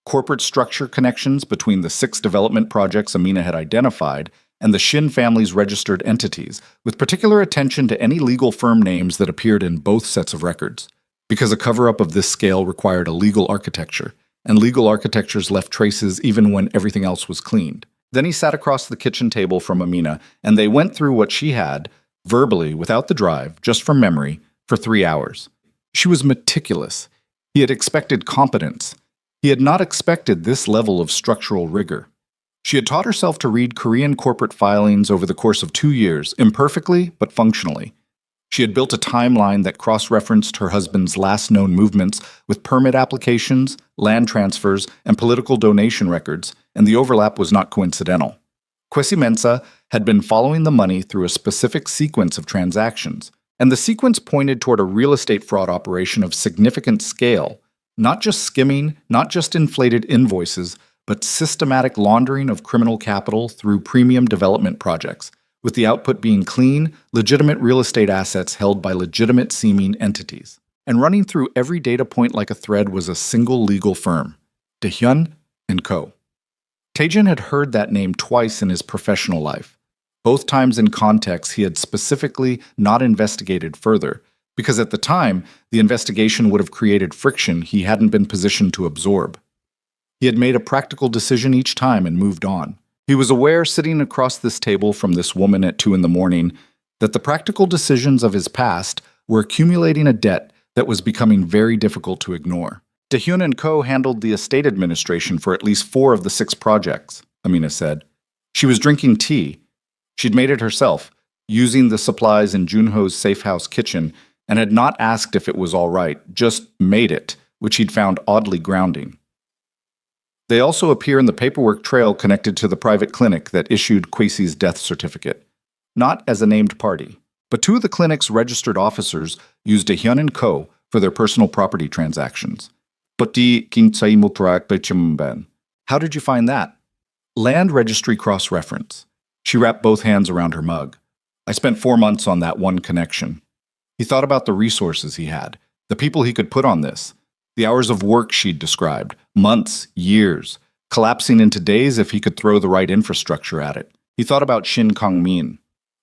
Corporate structure connections between the 6 development projects Amina had identified and the Shin family's registered entities, with particular attention to any legal firm names that appeared in both sets of records, because a cover-up of this scale required a legal architecture, and legal architectures left traces even when everything else was cleaned. Then he sat across the kitchen table from Amina, and they went through what she had, verbally, without the drive, just from memory, for 3 hours. She was meticulous. He had expected competence. He had not expected this level of structural rigor. She had taught herself to read Korean corporate filings over the course of 2 years, imperfectly but functionally. She had built a timeline that cross-referenced her husband's last known movements with permit applications, land transfers, and political donation records, and the overlap was not coincidental. Kwesi Mensah had been following the money through a specific sequence of transactions, and the sequence pointed toward a real estate fraud operation of significant scale, not just skimming, not just inflated invoices, but systematic laundering of criminal capital through premium development projects, with the output being clean, legitimate real estate assets held by legitimate-seeming entities. And running through every data point like a thread was a single legal firm, Daehyun & Co. Tae-jin had heard that name twice in his professional life. Both times in context he had specifically not investigated further, because at the time, the investigation would have created friction he hadn't been positioned to absorb. He had made a practical decision each time and moved on. He was aware, sitting across this table from this woman at 2 a.m, that the practical decisions of his past were accumulating a debt that was becoming very difficult to ignore. Daehyun & Co. handled the estate administration for at least 4 of the 6 projects, Amina said. She was drinking tea. She'd made it herself, using the supplies in Junho's safe house kitchen, and had not asked if it was all right, just made it, which he'd found oddly grounding. They also appear in the paperwork trail connected to the private clinic that issued Kwesi's death certificate. Not as a named party, but 2 of the clinic's registered officers used Daehyun & Co. for their personal property transactions. How did you find that? Land Registry Cross-Reference. She wrapped both hands around her mug. I spent 4 months on that one connection. He thought about the resources he had, the people he could put on this, the hours of work she'd described, months, years, collapsing into days if he could throw the right infrastructure at it. He thought about Shin Kang-min,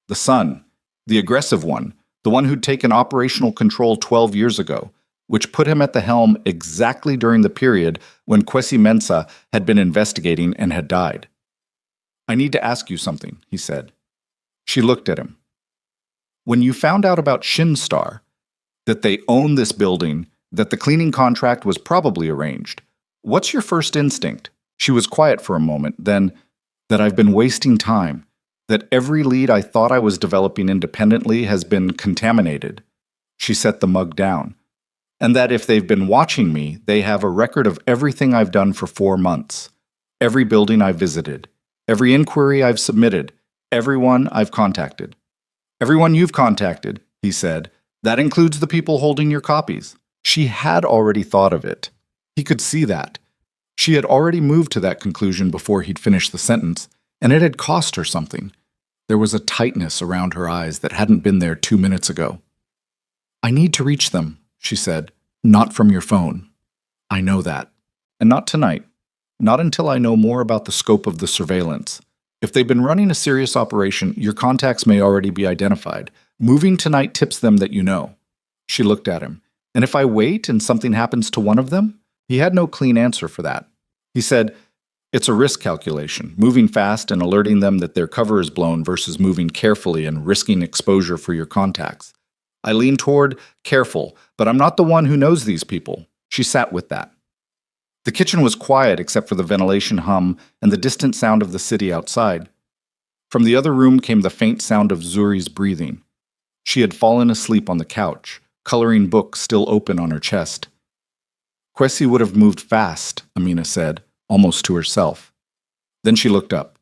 the son, the aggressive one, the one who'd taken operational control 12 years ago, which put him at the helm exactly during the period when Kwesi Mensah had been investigating and had died. "I need to ask you something," he said. She looked at him. "When you found out about Shinstar, that they own this building, that the cleaning contract was probably arranged, what's your first instinct?" She was quiet for a moment, then, "That I've been wasting time, that every lead I thought I was developing independently has been contaminated." She set the mug down. "And that if they've been watching me, they have a record of everything I've done for 4 months, every building I've visited, every inquiry I've submitted, everyone I've contacted." "Everyone you've contacted," he said. "That includes the people holding your copies." She had already thought of it. He could see that. She had already moved to that conclusion before he'd finished the sentence, and it had cost her something. There was a tightness around her eyes that hadn't been there 2 minutes ago. "I need to reach them," she said. "Not from your phone. I know that. And not tonight. Not until I know more about the scope of the surveillance. If they've been running a serious operation, your contacts may already be identified. Moving tonight tips them that you know." She looked at him. "And if I wait and something happens to one of them?" He had no clean answer for that. He said, "It's a risk calculation, moving fast and alerting them that their cover is blown versus moving carefully and risking exposure for your contacts. I lean toward careful, but I'm not the one who knows these people." She sat with that. The kitchen was quiet except for the ventilation hum and the distant sound of the city outside. From the other room came the faint sound of Zuri's breathing. She had fallen asleep on the couch, coloring book still open on her chest. "Kwesi would have moved fast," Amina said, almost to herself. Then she looked up.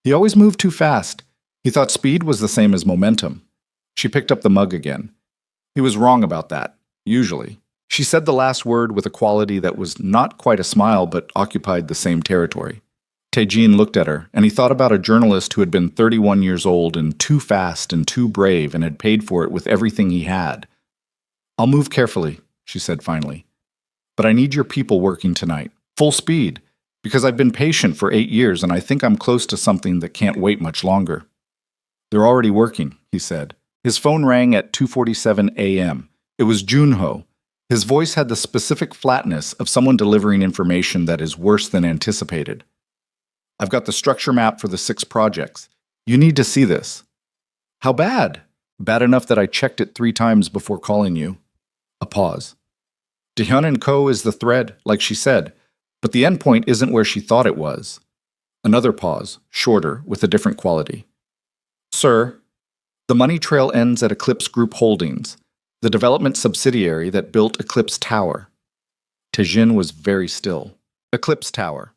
"He always moved too fast. He thought speed was the same as momentum." She picked up the mug again. "He was wrong about that, usually." She said the last word with a quality that was not quite a smile but occupied the same territory. Taejin looked at her, and he thought about a journalist who had been 31 years old and too fast and too brave and had paid for it with everything he had. "I'll move carefully," she said finally. "But I need your people working tonight, full speed, because I've been patient for 8 years and I think I'm close to something that can't wait much longer." "They're already working," he said. His phone rang at 2:47 a.m. It was Junho. His voice had the specific flatness of someone delivering information that is worse than anticipated. "I've got the structure map for the 6 projects. You need to see this." "How bad?" "Bad enough that I checked it 3 times before calling you." A pause. "Dahyun & Co. is the thread, like she said, but the endpoint isn't where she thought it was." Another pause, shorter, with a different quality. "Sir, the money trail ends at Eclipse Group Holdings, the development subsidiary that built Eclipse Tower." Taejin was very still. Eclipse Tower.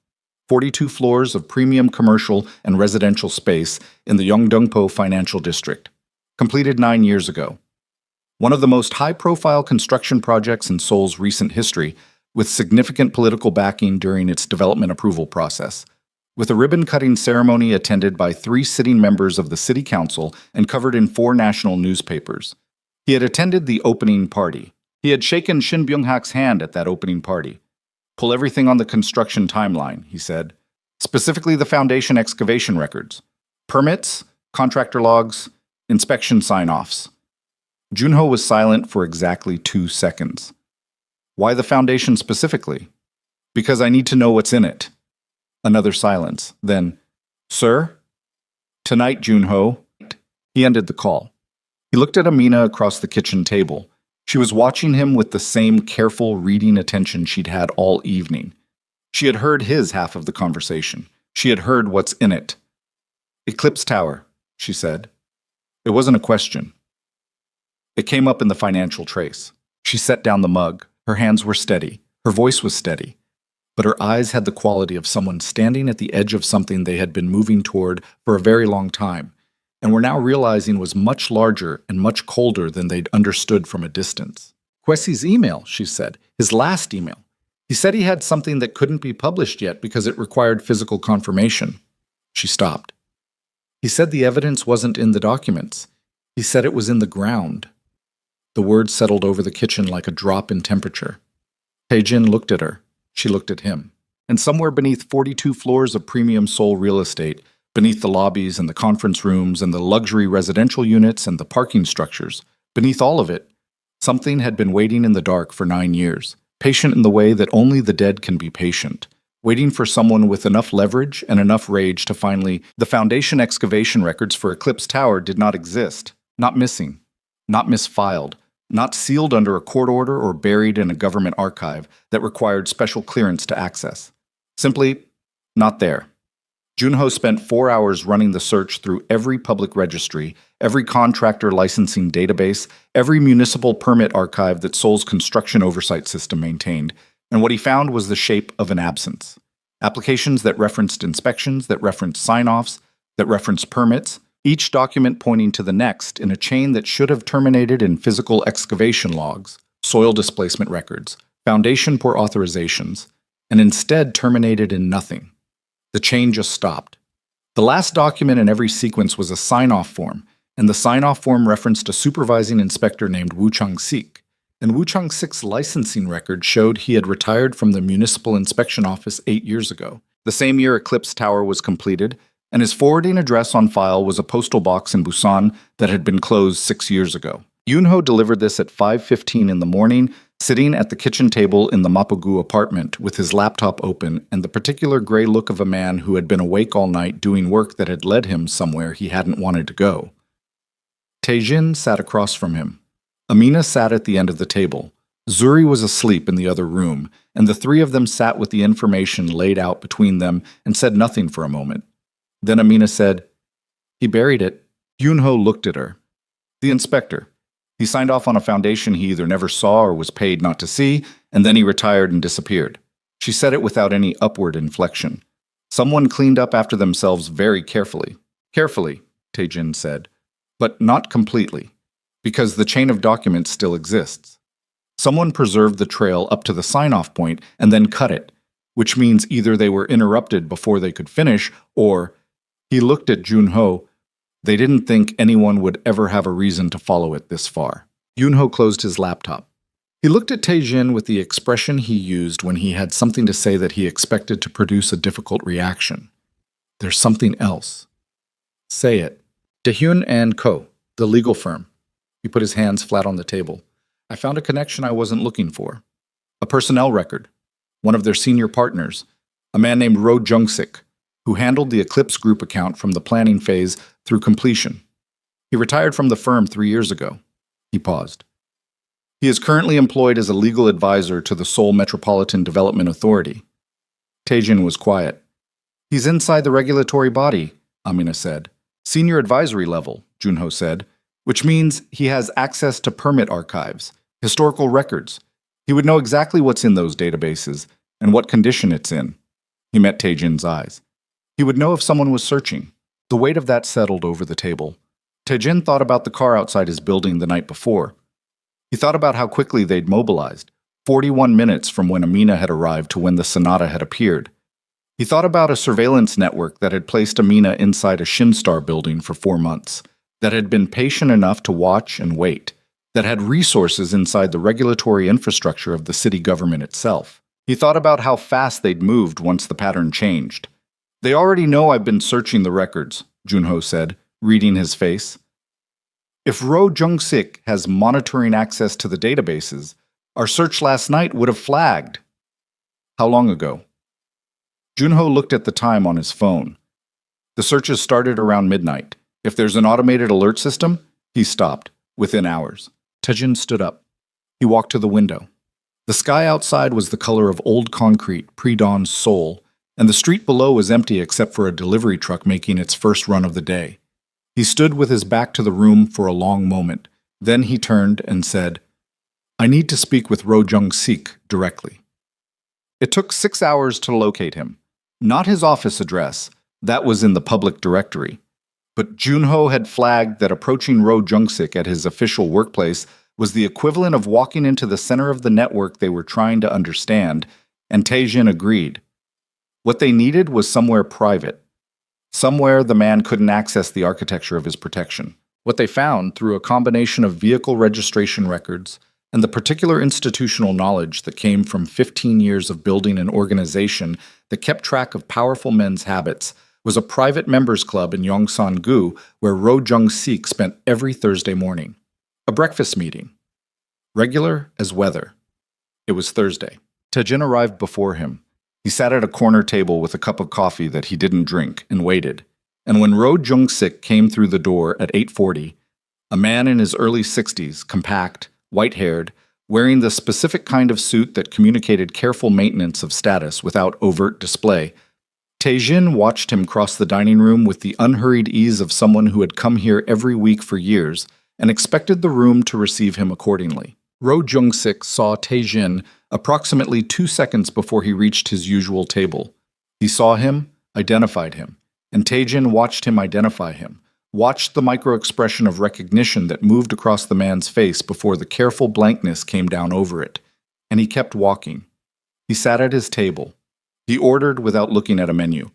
42 floors of premium commercial and residential space in the Yeongdeungpo Financial District. Completed 9 years ago. One of the most high-profile construction projects in Seoul's recent history, with significant political backing during its development approval process, with a ribbon-cutting ceremony attended by 3 sitting members of the city council and covered in 4 national newspapers. He had attended the opening party. He had shaken Shin Byung-hak's hand at that opening party. "Pull everything on the construction timeline," he said, "specifically the foundation excavation records. Permits, contractor logs, inspection sign-offs." Junho was silent for exactly 2 seconds. "Why the foundation specifically?" "Because I need to know what's in it." Another silence. Then, "Sir?" "Tonight, Junho." He ended the call. He looked at Amina across the kitchen table. She was watching him with the same careful, reading attention she'd had all evening. She had heard his half of the conversation. She had heard what's in it. "Eclipse Tower," she said. It wasn't a question. It came up in the financial trace. She set down the mug. Her hands were steady. Her voice was steady. But her eyes had the quality of someone standing at the edge of something they had been moving toward for a very long time, and were now realizing was much larger and much colder than they'd understood from a distance. "Kwesi's email," she said. "His last email. He said he had something that couldn't be published yet because it required physical confirmation." She stopped. "He said the evidence wasn't in the documents. He said it was in the ground." The words settled over the kitchen like a drop in temperature. Taejin looked at her. She looked at him. And somewhere beneath 42 floors of premium Seoul real estate, beneath the lobbies and the conference rooms and the luxury residential units and the parking structures, beneath all of it, Something had been waiting in the dark for 9 years, patient in the way that only the dead can be patient, waiting for someone with enough leverage and enough rage to finally. The Foundation excavation records for Eclipse Tower did not exist, not missing, not misfiled, not sealed under a court order or buried in a government archive that required special clearance to access. Simply, not there. Junho spent 4 hours running the search through every public registry, every contractor licensing database, every municipal permit archive that Seoul's construction oversight system maintained, and what he found was the shape of an absence. Applications that referenced inspections, that referenced sign-offs, that referenced permits, each document pointing to the next in a chain that should have terminated in physical excavation logs, soil displacement records, foundation pour authorizations, and instead terminated in nothing. The chain just stopped. The last document in every sequence was a sign-off form, and the sign-off form referenced a supervising inspector named Woo Chang-sik, and Woo Chang-sik's licensing record showed he had retired from the Municipal Inspection Office 8 years ago, the same year Eclipse Tower was completed, and his forwarding address on file was a postal box in Busan that had been closed 6 years ago. Yunho delivered this at 5:15 in the morning, sitting at the kitchen table in the Mapogu apartment with his laptop open and the particular gray look of a man who had been awake all night doing work that had led him somewhere he hadn't wanted to go. Taejin sat across from him. Amina sat at the end of the table. Zuri was asleep in the other room, and the three of them sat with the information laid out between them and said nothing for a moment. Then Amina said, "He buried it." Yunho looked at her. "The inspector. He signed off on a foundation he either never saw or was paid not to see, and then he retired and disappeared." She said it without any upward inflection. "Someone cleaned up after themselves very carefully." "Carefully," Taejin said, "but not completely, because the chain of documents still exists. Someone preserved the trail up to the sign-off point and then cut it, which means either they were interrupted before they could finish, or..." He looked at Junho. They didn't think anyone would ever have a reason to follow it this far. Yunho closed his laptop. He looked at Taejin with the expression he used when he had something to say that he expected to produce a difficult reaction. "There's something else." "Say it." Daehyun and Co., the legal firm. He put his hands flat on the table. "I found a connection I wasn't looking for. A personnel record. One of their senior partners, a man named Ro Jung-sik, who handled the Eclipse Group account from the planning phase through completion. He retired from the firm 3 years ago." He paused. "He is currently employed as a legal advisor to the Seoul Metropolitan Development Authority." Taejin was quiet. "He's inside the regulatory body," Amina said. "Senior advisory level," Junho said, "which means he has access to permit archives, historical records. He would know exactly what's in those databases and what condition it's in." He met Taejin's eyes. He would know if someone was searching. The weight of that settled over the table. Taejin thought about the car outside his building the night before. He thought about how quickly they'd mobilized, 41 minutes from when Amina had arrived to when the Sonata had appeared. He thought about a surveillance network that had placed Amina inside a Shinstar building for 4 months, that had been patient enough to watch and wait, that had resources inside the regulatory infrastructure of the city government itself. He thought about how fast they'd moved once the pattern changed. "They already know I've been searching the records," Junho said, reading his face. "If Ro Jung-sik has monitoring access to the databases, our search last night would have flagged." "How long ago?" Junho looked at the time on his phone. "The searches started around midnight. If there's an automated alert system," he stopped, "within hours." Taejin stood up. He walked to the window. The sky outside was the color of old concrete, pre-dawn Seoul, and the street below was empty except for a delivery truck making its first run of the day. He stood with his back to the room for a long moment. Then he turned and said, "I need to speak with Ro Jung-sik directly." It took 6 hours to locate him. Not his office address, that was in the public directory. But Junho had flagged that approaching Ro Jung-sik at his official workplace was the equivalent of walking into the center of the network they were trying to understand, and Taejin agreed. What they needed was somewhere private. Somewhere the man couldn't access the architecture of his protection. What they found, through a combination of vehicle registration records and the particular institutional knowledge that came from 15 years of building an organization that kept track of powerful men's habits, was a private members club in Yongsan-gu where Ro Jung-sik spent every Thursday morning. A breakfast meeting. regular as weather. It was Thursday. Tae-jin arrived before him. He sat at a corner table with a cup of coffee that he didn't drink and waited. And when Ro Jung-sik came through the door at 8:40, a man in his early 60s, compact, white-haired, wearing the specific kind of suit that communicated careful maintenance of status without overt display, Tae-jin watched him cross the dining room with the unhurried ease of someone who had come here every week for years and expected the room to receive him accordingly. Ro Jung-sik saw Tae-jin approximately 2 seconds before he reached his usual table. He saw him, identified him, and Tae-jin watched him identify him, watched the micro-expression of recognition that moved across the man's face before the careful blankness came down over it, and he kept walking. He sat at his table. He ordered without looking at a menu.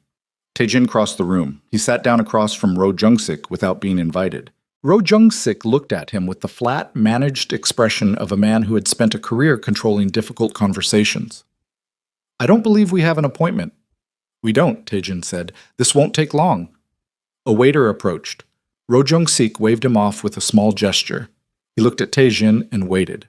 Tae-jin crossed the room. He sat down across from Ro Jung-sik without being invited. Ro Jung-sik looked at him with the flat, managed expression of a man who had spent a career controlling difficult conversations. "I don't believe we have an appointment." "We don't," Tae-jin said. "This won't take long." A waiter approached. Ro Jung-sik waved him off with a small gesture. He looked at Tae-jin and waited.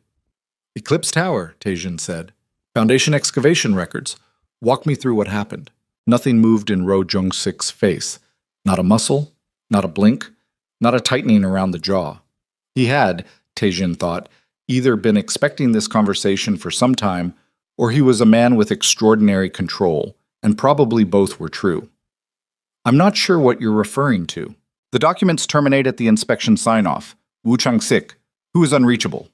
"Eclipse Tower," Tae-jin said. "Foundation excavation records. Walk me through what happened." Nothing moved in Ro Jung-sik's face. Not a muscle, not a blink, not a tightening around the jaw. He had, Tae-jin thought, either been expecting this conversation for some time, or he was a man with extraordinary control, and probably both were true. "I'm not sure what you're referring to." "The documents terminate at the inspection sign-off. Woo Chang-sik, who is unreachable."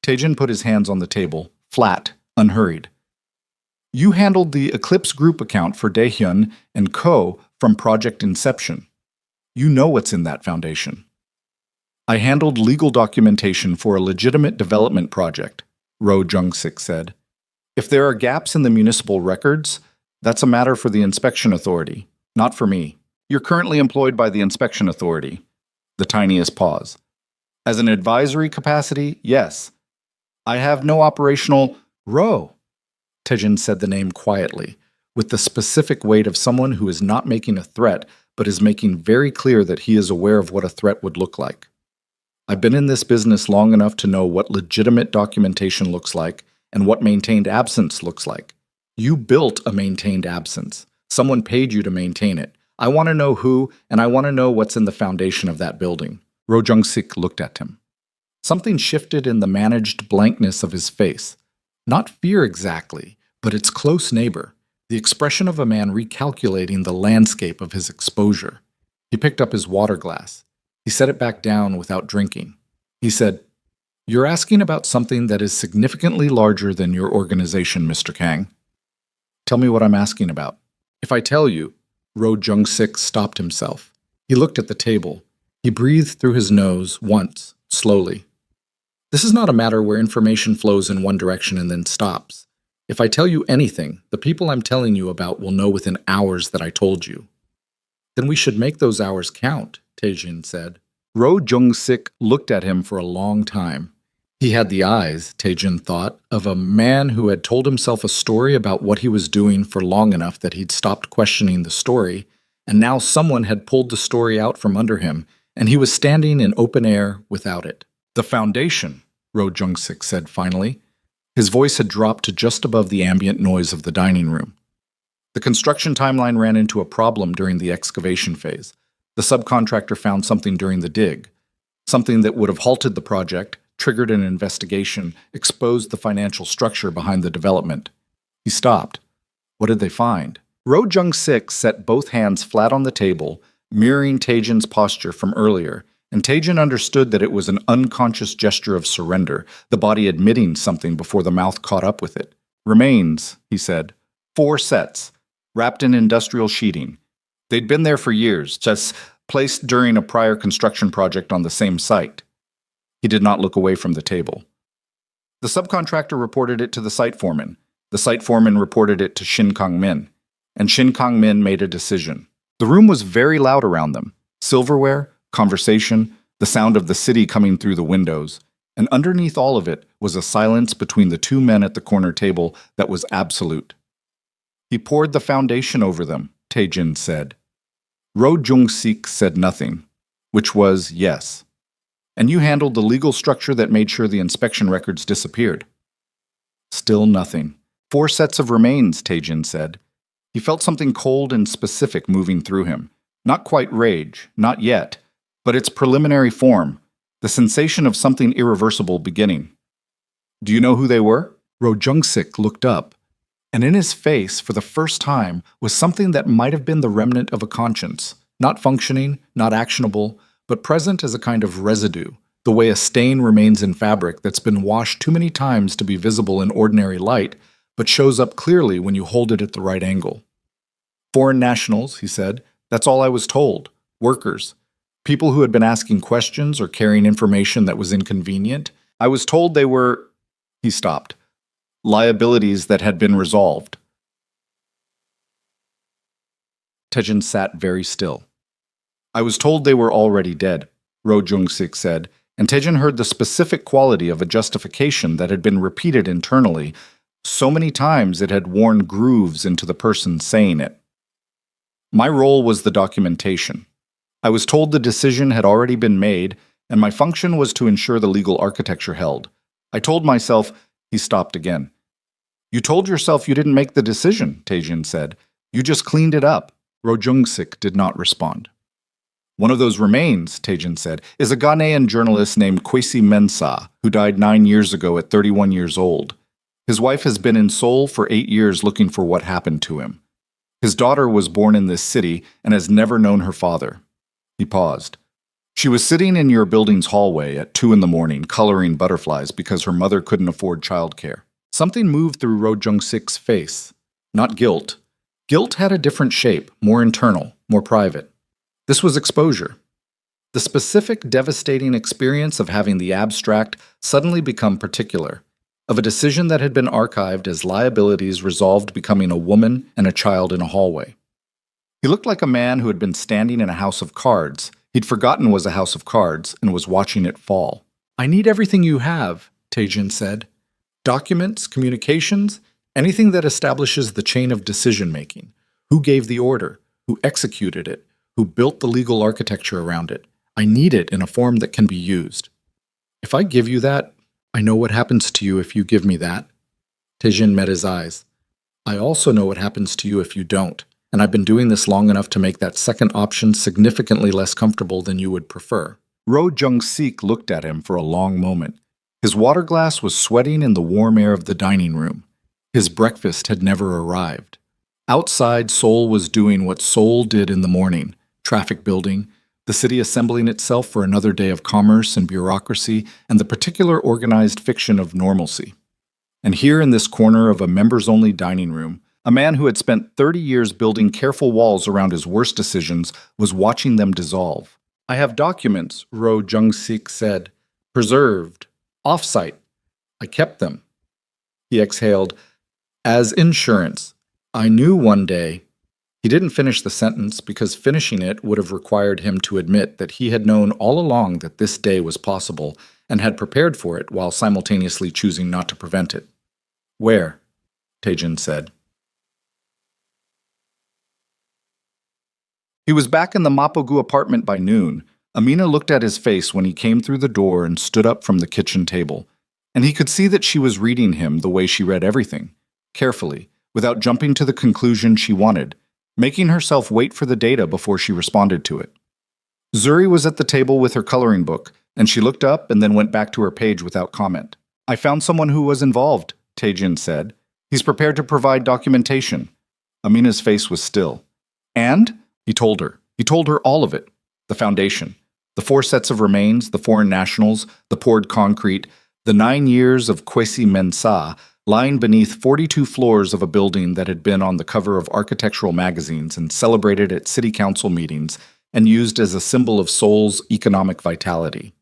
Tae-jin put his hands on the table, flat, unhurried. "You handled the Eclipse Group account for Daehyun and Co. from Project Inception. You know what's in that foundation." "I handled legal documentation for a legitimate development project," Ro Jung-sik said. "If there are gaps in the municipal records, that's a matter for the inspection authority, not for me. You're currently employed by the inspection authority." The tiniest pause. "As an advisory capacity, yes. I have no operational—" "Ro!" Tae-jin said the name quietly, with the specific weight of someone who is not making a threat, but is making very clear that he is aware of what a threat would look like. "I've been in this business long enough to know what legitimate documentation looks like and what maintained absence looks like. You built a maintained absence. Someone paid you to maintain it. I want to know who, and I want to know what's in the foundation of that building." Ro Jung-sik looked at him. Something shifted in the managed blankness of his face. Not fear exactly, but its close neighbor. The expression of a man recalculating the landscape of his exposure. He picked up his water glass. He set it back down without drinking. He said, "You're asking about something that is significantly larger than your organization, Mr. Kang. Tell me what I'm asking about." "If I tell you—" Ro Jung-sik stopped himself. He looked at the table. He breathed through his nose once, slowly. "This is not a matter where information flows in one direction and then stops. If I tell you anything, the people I'm telling you about will know within hours that I told you." "Then we should make those hours count," Tae-jin said. Ro Jung-sik looked at him for a long time. He had the eyes, Tae-jin thought, of a man who had told himself a story about what he was doing for long enough that he'd stopped questioning the story, and now someone had pulled the story out from under him, and he was standing in open air without it. "The foundation," Ro Jung-sik said finally. His voice had dropped to just above the ambient noise of the dining room. "The construction timeline ran into a problem during the excavation phase. The subcontractor found something during the dig. Something that would have halted the project, triggered an investigation, exposed the financial structure behind the development." He stopped. "What did they find?" Ro Jung-sik set both hands flat on the table, mirroring Tae-jin's posture from earlier, and Tae-jin understood that it was an unconscious gesture of surrender, the body admitting something before the mouth caught up with it. "Remains," he said. 4 sets, wrapped in industrial sheeting. They'd been there for years, just placed during a prior construction project on the same site." He did not look away from the table. "The subcontractor reported it to the site foreman. The site foreman reported it to Shin Kang-min, and Shin Kang-min made a decision." The room was very loud around them. Silverware, conversation, the sound of the city coming through the windows, and underneath all of it was a silence between the 2 men at the corner table that was absolute. "He poured the foundation over them," Tae-jin said. Ro Jung-sik said nothing, which was yes. And you handled the legal structure that made sure the inspection records disappeared. Still nothing. 4 sets of remains, Taejin said. He felt something cold and specific moving through him. Not quite rage, not yet, but its preliminary form, the sensation of something irreversible beginning. Do you know who they were? Ro Jung-sik looked up, and in his face, for the first time, was something that might have been the remnant of a conscience, not functioning, not actionable, but present as a kind of residue, the way a stain remains in fabric that's been washed too many times to be visible in ordinary light, but shows up clearly when you hold it at the right angle. Foreign nationals, he said. That's all I was told. Workers. People who had been asking questions or carrying information that was inconvenient. I was told they were... He stopped. Liabilities that had been resolved. Taejin sat very still. I was told they were already dead, Ro Jung-sik said, and Taejin heard the specific quality of a justification that had been repeated internally so many times it had worn grooves into the person saying it. My role was the documentation. I was told the decision had already been made, and my function was to ensure the legal architecture held. I told myself... He stopped again. You told yourself you didn't make the decision, Taejin said. You just cleaned it up. Ro Jung-sik did not respond. One of those remains, Taejin said, is a Ghanaian journalist named Kwesi Mensah, who died 9 years ago at 31 years old. His wife has been in Seoul for 8 years looking for what happened to him. His daughter was born in this city and has never known her father. He paused. She was sitting in your building's hallway at 2 a.m, coloring butterflies because her mother couldn't afford childcare. Something moved through Ro Jung-sik's face. Not guilt. Guilt had a different shape, more internal, more private. This was exposure. The specific, devastating experience of having the abstract suddenly become particular, of a decision that had been archived as liabilities resolved becoming a woman and a child in a hallway. He looked like a man who had been standing in a house of cards. He'd forgotten was a house of cards and was watching it fall. I need everything you have, Taejin said. Documents, communications, anything that establishes the chain of decision-making. Who gave the order? Who executed it? Who built the legal architecture around it? I need it in a form that can be used. If I give you that, I know what happens to you if you give me that. Taejin met his eyes. I also know what happens to you if you don't. And I've been doing this long enough to make that second option significantly less comfortable than you would prefer. Ro Jung-sik looked at him for a long moment. His water glass was sweating in the warm air of the dining room. His breakfast had never arrived. Outside, Seoul was doing what Seoul did in the morning, traffic building, the city assembling itself for another day of commerce and bureaucracy, and the particular organized fiction of normalcy. And here in this corner of a members-only dining room, a man who had spent 30 years building careful walls around his worst decisions was watching them dissolve. I have documents, Ro Jung-sik said. Preserved. Off-site. I kept them. He exhaled. As insurance. I knew one day. He didn't finish the sentence because finishing it would have required him to admit that he had known all along that this day was possible and had prepared for it while simultaneously choosing not to prevent it. Where? Taejin said. He was back in the Mapogu apartment by noon. Amina looked at his face when he came through the door and stood up from the kitchen table. And he could see that she was reading him the way she read everything, carefully, without jumping to the conclusion she wanted, making herself wait for the data before she responded to it. Zuri was at the table with her coloring book, and she looked up and then went back to her page without comment. I found someone who was involved, Taejin said. He's prepared to provide documentation. Amina's face was still. And? He told her. He told her all of it. The foundation. The 4 sets of remains, the foreign nationals, the poured concrete, the 9 years of Kwesi Mensah lying beneath 42 floors of a building that had been on the cover of architectural magazines and celebrated at city council meetings and used as a symbol of Seoul's economic vitality.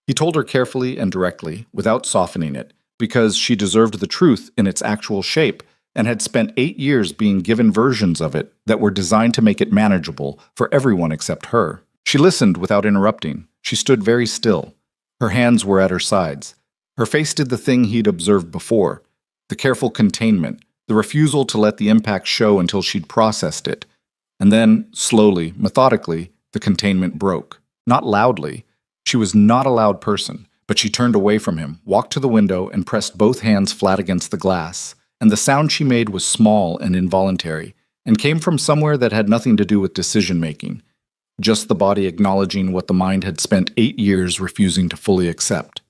He told her carefully and directly, without softening it, because she deserved the truth in its actual shape, and had spent 8 years being given versions of it that were designed to make it manageable for everyone except her. She listened without interrupting. She stood very still. Her hands were at her sides. Her face did the thing he'd observed before, the careful containment, the refusal to let the impact show until she'd processed it. And then, slowly, methodically, the containment broke. Not loudly, She was not a loud person, but she turned away from him, walked to the window, and pressed both hands flat against the glass, and the sound she made was small and involuntary, and came from somewhere that had nothing to do with decision-making, just the body acknowledging what the mind had spent 8 years refusing to fully accept.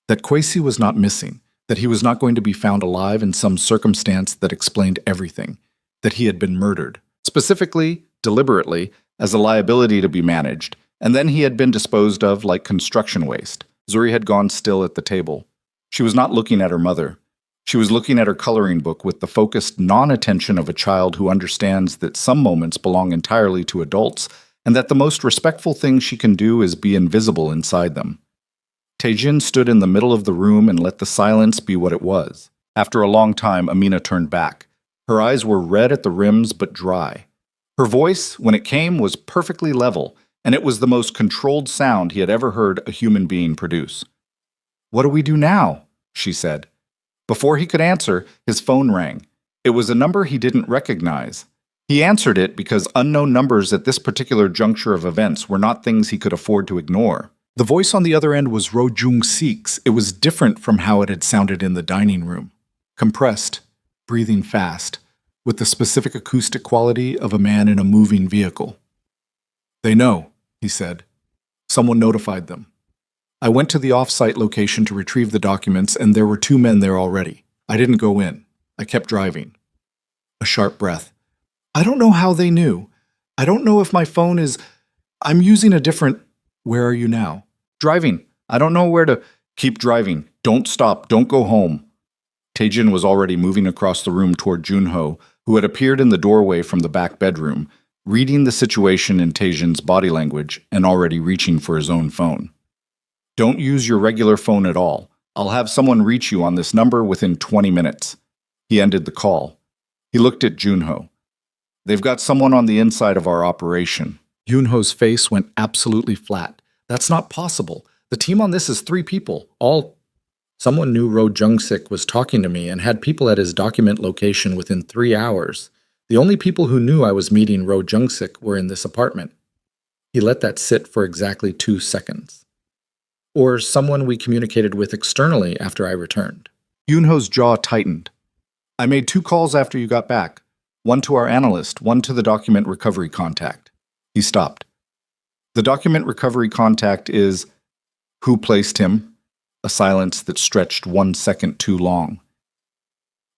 That Kwesi was not missing, that he was not going to be found alive in some circumstance that explained everything, that he had been murdered, specifically, deliberately, as a liability to be managed, and then he had been disposed of like construction waste. Zuri had gone still at the table. She was not looking at her mother. She was looking at her coloring book with the focused non-attention of a child who understands that some moments belong entirely to adults and that the most respectful thing she can do is be invisible inside them. Taejin stood in the middle of the room and let the silence be what it was. After a long time, Amina turned back. Her eyes were red at the rims but dry. Her voice, when it came, was perfectly level, and it was the most controlled sound he had ever heard a human being produce. "What do we do now?" she said. Before he could answer, his phone rang. It was a number he didn't recognize. He answered it because unknown numbers at this particular juncture of events were not things he could afford to ignore. The voice on the other end was Ro Jung-sik's. It was different from how it had sounded in the dining room. Compressed, breathing fast, with the specific acoustic quality of a man in a moving vehicle. "They know," he said. "Someone notified them. I went to the off-site location to retrieve the documents, and there were 2 men there already. I didn't go in. I kept driving." A sharp breath. "I don't know how they knew. I don't know if my phone is... I'm using a different... Where are you now?" "Driving. I don't know where to... Keep driving. Don't stop. Don't go home." Taejin was already moving across the room toward Junho, who had appeared in the doorway from the back bedroom, reading the situation in Taejin's body language and already reaching for his own phone. "Don't use your regular phone at all. I'll have someone reach you on this number within 20 minutes. He ended the call. He looked at Junho. "They've got someone on the inside of our operation." Junho's face went absolutely flat. "That's not possible. The team on this is 3 people, all... Someone knew Ro Jung-sik was talking to me and had people at his document location within 3 hours. The only people who knew I was meeting Ro Jung-sik were in this apartment." He let that sit for exactly 2 seconds. "Or someone we communicated with externally after I returned." Junho's jaw tightened. "I made 2 calls after you got back. One to our analyst, one to the document recovery contact." He stopped. "The document recovery contact is... Who placed him?" A silence that stretched 1 second too long.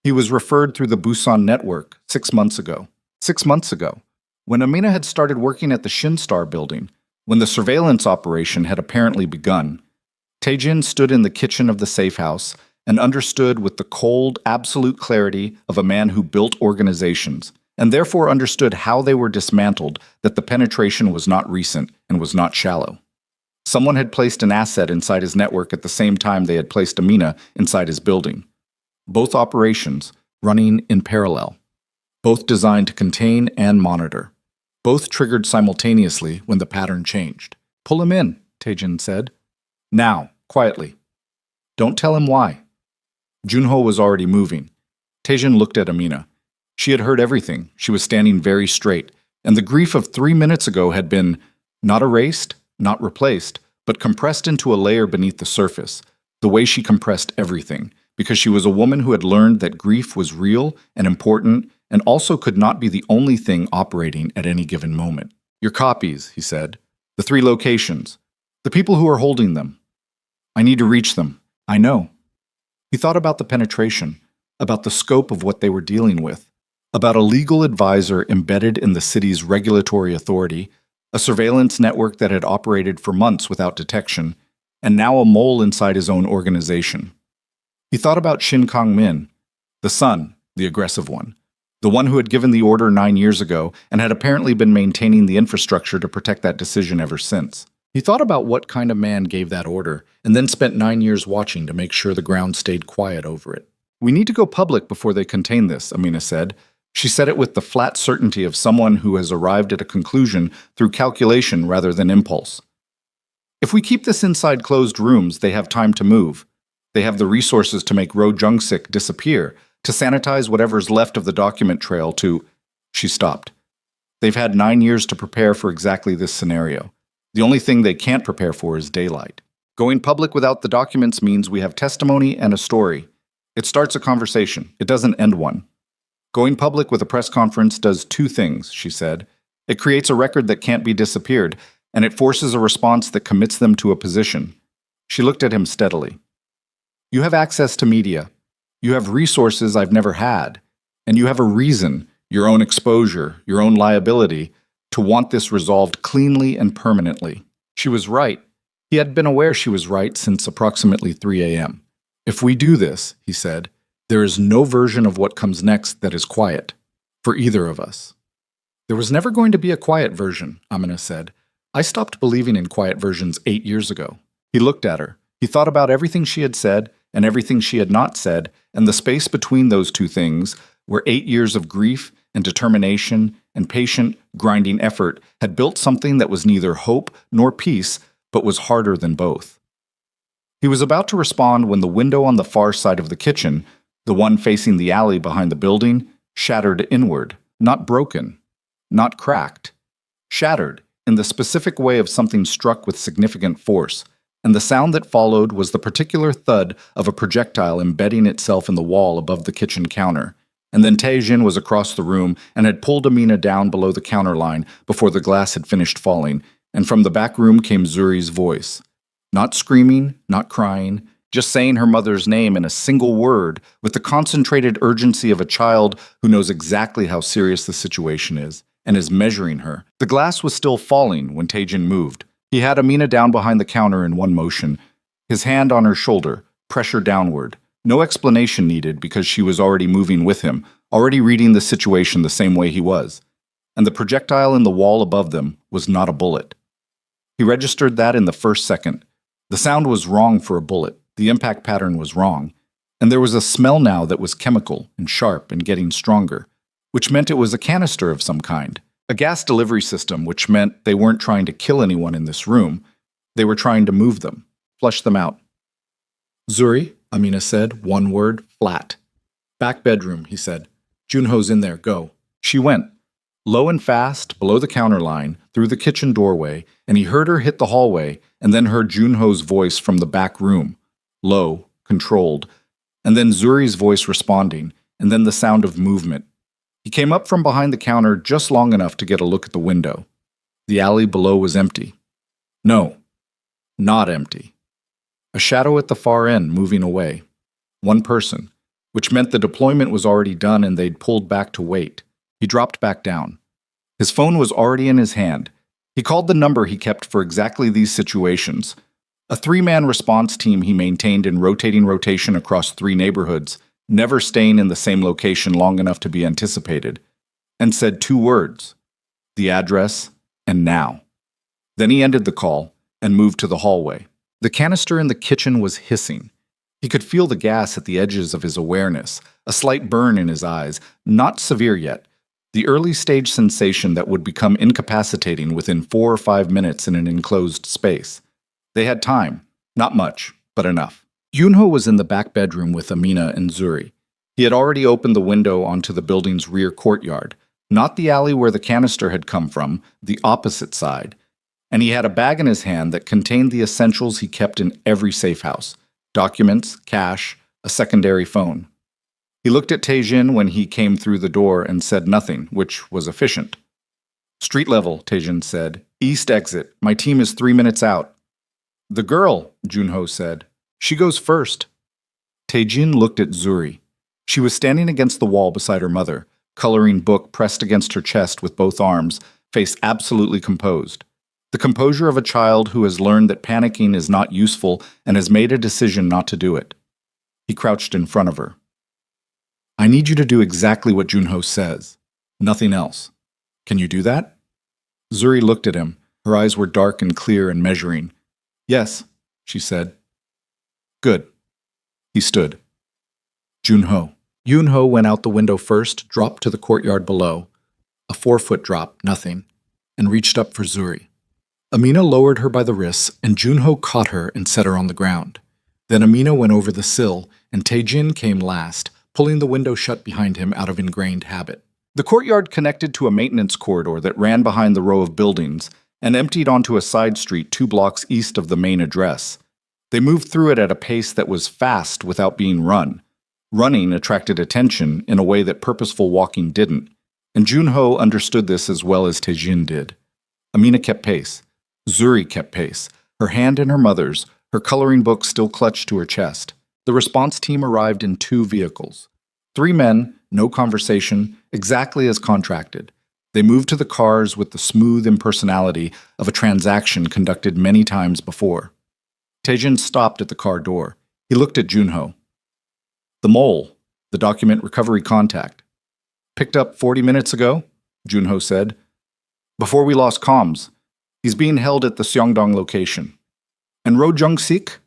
"He was referred through the Busan network 6 months ago." 6 months ago, when Amina had started working at the Shinstar building, when the surveillance operation had apparently begun. Taejin stood in the kitchen of the safe house and understood with the cold, absolute clarity of a man who built organizations, and therefore understood how they were dismantled, that the penetration was not recent and was not shallow. Someone had placed an asset inside his network at the same time they had placed Amina inside his building. Both operations running in parallel. Both designed to contain and monitor. Both triggered simultaneously when the pattern changed. "Pull him in," Taejin said. "Now, quietly. Don't tell him why." Junho was already moving. Taejin looked at Amina. She had heard everything. She was standing very straight, and the grief of 3 minutes ago had been not erased, not replaced, but compressed into a layer beneath the surface, the way she compressed everything, because she was a woman who had learned that grief was real and important and also could not be the only thing operating at any given moment. "Your copies," he said. "The 3 locations. The people who are holding them. I need to reach them. I know." He thought about the penetration, about the scope of what they were dealing with, about a legal advisor embedded in the city's regulatory authority, a surveillance network that had operated for months without detection, and now a mole inside his own organization. He thought about Shin Kang-min, the son, the aggressive one, the one who had given the order 9 years ago and had apparently been maintaining the infrastructure to protect that decision ever since. He thought about what kind of man gave that order, and then spent 9 years watching to make sure the ground stayed quiet over it. "We need to go public before they contain this," Amina said. She said it with the flat certainty of someone who has arrived at a conclusion through calculation rather than impulse. "If we keep this inside closed rooms, they have time to move. They have the resources to make Ro Jung-sik disappear, to sanitize whatever's left of the document trail, to..." She stopped. "They've had 9 years to prepare for exactly this scenario. The only thing they can't prepare for is daylight. Going public without the documents means we have testimony and a story. It starts a conversation. It doesn't end one. Going public with a press conference does two things, she said. It creates a record that can't be disappeared, and it forces a response that commits them to a position. She looked at him steadily. You have access to media. You have resources I've never had. And you have a reason, your own exposure, your own liability, to want this resolved cleanly and permanently. She was right. He had been aware she was right since approximately 3 a.m. If we do this, he said, there is no version of what comes next that is quiet, for either of us. There was never going to be a quiet version, Amina said. I stopped believing in quiet versions 8 years ago. He looked at her. He thought about everything she had said and everything she had not said, and the space between those two things, where 8 years of grief and determination and patient, grinding effort had built something that was neither hope nor peace, but was harder than both. He was about to respond when the window on the far side of the kitchen, the one facing the alley behind the building, shattered inward, not broken, not cracked, shattered in the specific way of something struck with significant force, and the sound that followed was the particular thud of a projectile embedding itself in the wall above the kitchen counter. And then Tae-jin was across the room and had pulled Amina down below the counterline before the glass had finished falling, and from the back room came Zuri's voice. Not screaming, not crying, just saying her mother's name in a single word with the concentrated urgency of a child who knows exactly how serious the situation is and is measuring her. The glass was still falling when Tae-jin moved. He had Amina down behind the counter in one motion, his hand on her shoulder, pressure downward. No explanation needed because she was already moving with him, already reading the situation the same way he was. And the projectile in the wall above them was not a bullet. He registered that in the first second. The sound was wrong for a bullet. The impact pattern was wrong. And there was a smell now that was chemical and sharp and getting stronger, which meant it was a canister of some kind. A gas delivery system, which meant they weren't trying to kill anyone in this room. They were trying to move them, flush them out. Zuri, Amina said, one word, flat. Back bedroom, he said. Junho's in there, go. She went, low and fast, below the counter line, through the kitchen doorway, and he heard her hit the hallway, and then heard Junho's voice from the back room, low, controlled, and then Zuri's voice responding, and then the sound of movement. He came up from behind the counter just long enough to get a look at the window. The alley below was empty. No, not empty. A shadow at the far end moving away. One person, which meant the deployment was already done and they'd pulled back to wait. He dropped back down. His phone was already in his hand. He called the number he kept for exactly these situations. A 3-man response team he maintained in rotation across 3 neighborhoods, never staying in the same location long enough to be anticipated, and said 2 words, the address and now. Then he ended the call and moved to the hallway. The canister in the kitchen was hissing. He could feel the gas at the edges of his awareness, a slight burn in his eyes, not severe yet, the early stage sensation that would become incapacitating within 4 or 5 minutes in an enclosed space. They had time, not much, but enough. Junho was in the back bedroom with Amina and Zuri. He had already opened the window onto the building's rear courtyard, not the alley where the canister had come from, the opposite side. And he had a bag in his hand that contained the essentials he kept in every safe house: documents, cash, a secondary phone. He looked at Tae-jin when he came through the door and said nothing, which was efficient. Street level, Tae-jin said. East exit. My team is 3 minutes out. The girl, Junho said. She goes first. Tae-jin looked at Zuri. She was standing against the wall beside her mother, coloring book pressed against her chest with both arms, face absolutely composed. The composure of a child who has learned that panicking is not useful and has made a decision not to do it. He crouched in front of her. I need you to do exactly what Junho says. Nothing else. Can you do that? Zuri looked at him. Her eyes were dark and clear and measuring. Yes, she said. Good. He stood. Junho. Junho went out the window first, dropped to the courtyard below. A 4-foot drop, nothing, and reached up for Zuri. Amina lowered her by the wrists, and Junho caught her and set her on the ground. Then Amina went over the sill, and Tae-jin came last, pulling the window shut behind him out of ingrained habit. The courtyard connected to a maintenance corridor that ran behind the row of buildings, and emptied onto a side street 2 blocks east of the main address. They moved through it at a pace that was fast without being run. Running attracted attention in a way that purposeful walking didn't, and Junho understood this as well as Taejin did. Amina kept pace. Zuri kept pace, her hand in her mother's, her coloring book still clutched to her chest. The response team arrived in 2 vehicles. 3 men, no conversation, exactly as contracted. They moved to the cars with the smooth impersonality of a transaction conducted many times before. Taejin stopped at the car door. He looked at Junho. The mole, the document recovery contact. Picked up 40 minutes ago, Junho said. Before we lost comms. He's being held at the Seongdong location. And Ro Jung-sik?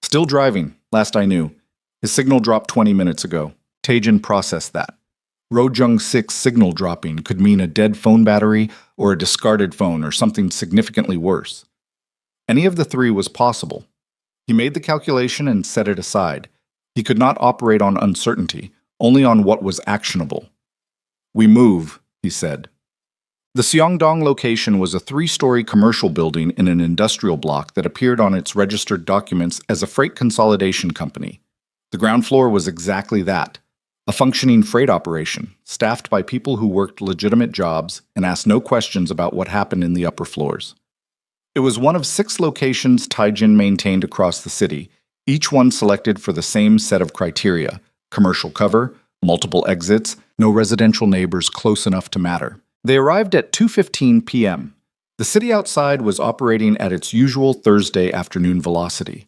Still driving, last I knew. His signal dropped 20 minutes ago. Taejin processed that. Ro Jung-sik's signal dropping could mean a dead phone battery or a discarded phone or something significantly worse. Any of the 3 was possible. He made the calculation and set it aside. He could not operate on uncertainty, only on what was actionable. We move, he said. The Seongdong location was a 3-story commercial building in an industrial block that appeared on its registered documents as a freight consolidation company. The ground floor was exactly that, a functioning freight operation, staffed by people who worked legitimate jobs and asked no questions about what happened in the upper floors. It was one of 6 locations Taejin maintained across the city, each one selected for the same set of criteria: commercial cover, multiple exits, no residential neighbors close enough to matter. They arrived at 2:15 p.m. The city outside was operating at its usual Thursday afternoon velocity.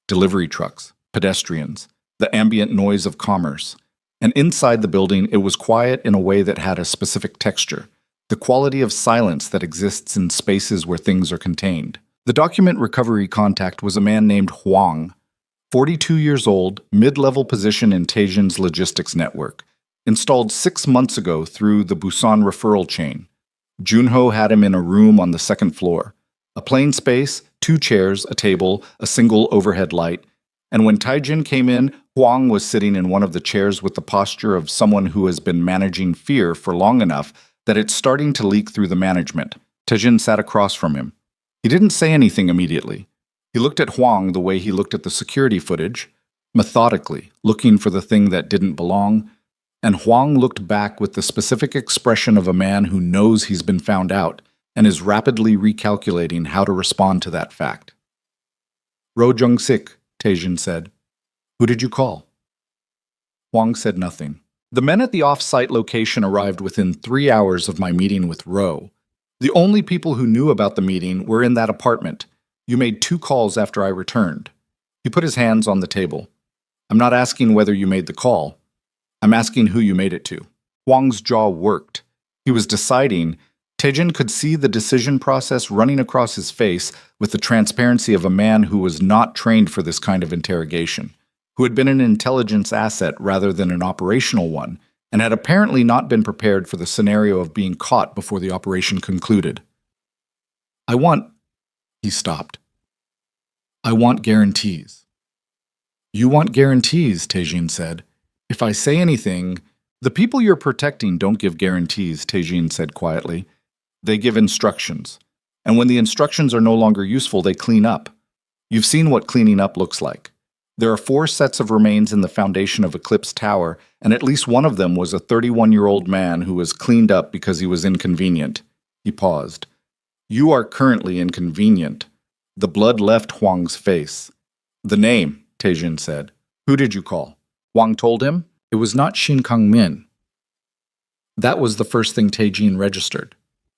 Delivery trucks, pedestrians, the ambient noise of commerce. And inside the building, it was quiet in a way that had a specific texture, the quality of silence that exists in spaces where things are contained. The document recovery contact was a man named Hwang, 42 years old, mid-level position in Taejin's logistics network, installed 6 months ago through the Busan referral chain. Junho had him in a room on the 2nd floor. A plain space, 2 chairs, a table, a single overhead light. And when Taejin came in, Hwang was sitting in one of the chairs with the posture of someone who has been managing fear for long enough that it's starting to leak through the management. Taejin sat across from him. He didn't say anything immediately. He looked at Hwang the way he looked at the security footage, methodically, looking for the thing that didn't belong, and Hwang looked back with the specific expression of a man who knows he's been found out and is rapidly recalculating how to respond to that fact. Ro Jung-sik, Taejin said. Who did you call? Hwang said nothing. The men at the off-site location arrived within 3 hours of my meeting with Ro. The only people who knew about the meeting were in that apartment. You made 2 calls after I returned. He put his hands on the table. I'm not asking whether you made the call. I'm asking who you made it to. Hwang's jaw worked. He was deciding. Taejin could see the decision process running across his face with the transparency of a man who was not trained for this kind of interrogation, who had been an intelligence asset rather than an operational one, and had apparently not been prepared for the scenario of being caught before the operation concluded. He stopped. I want guarantees. You want guarantees, Taejin said. If I say anything, the people you're protecting don't give guarantees, Taejin said quietly. They give instructions. And when the instructions are no longer useful, they clean up. You've seen what cleaning up looks like. There are 4 sets of remains in the foundation of Eclipse Tower, and at least one of them was a 31-year-old man who was cleaned up because he was inconvenient. He paused. You are currently inconvenient. The blood left Hwang's face. The name, Taejin said. Who did you call? Hwang told him. It was not Shin Kang-min. That was the first thing Taejin registered.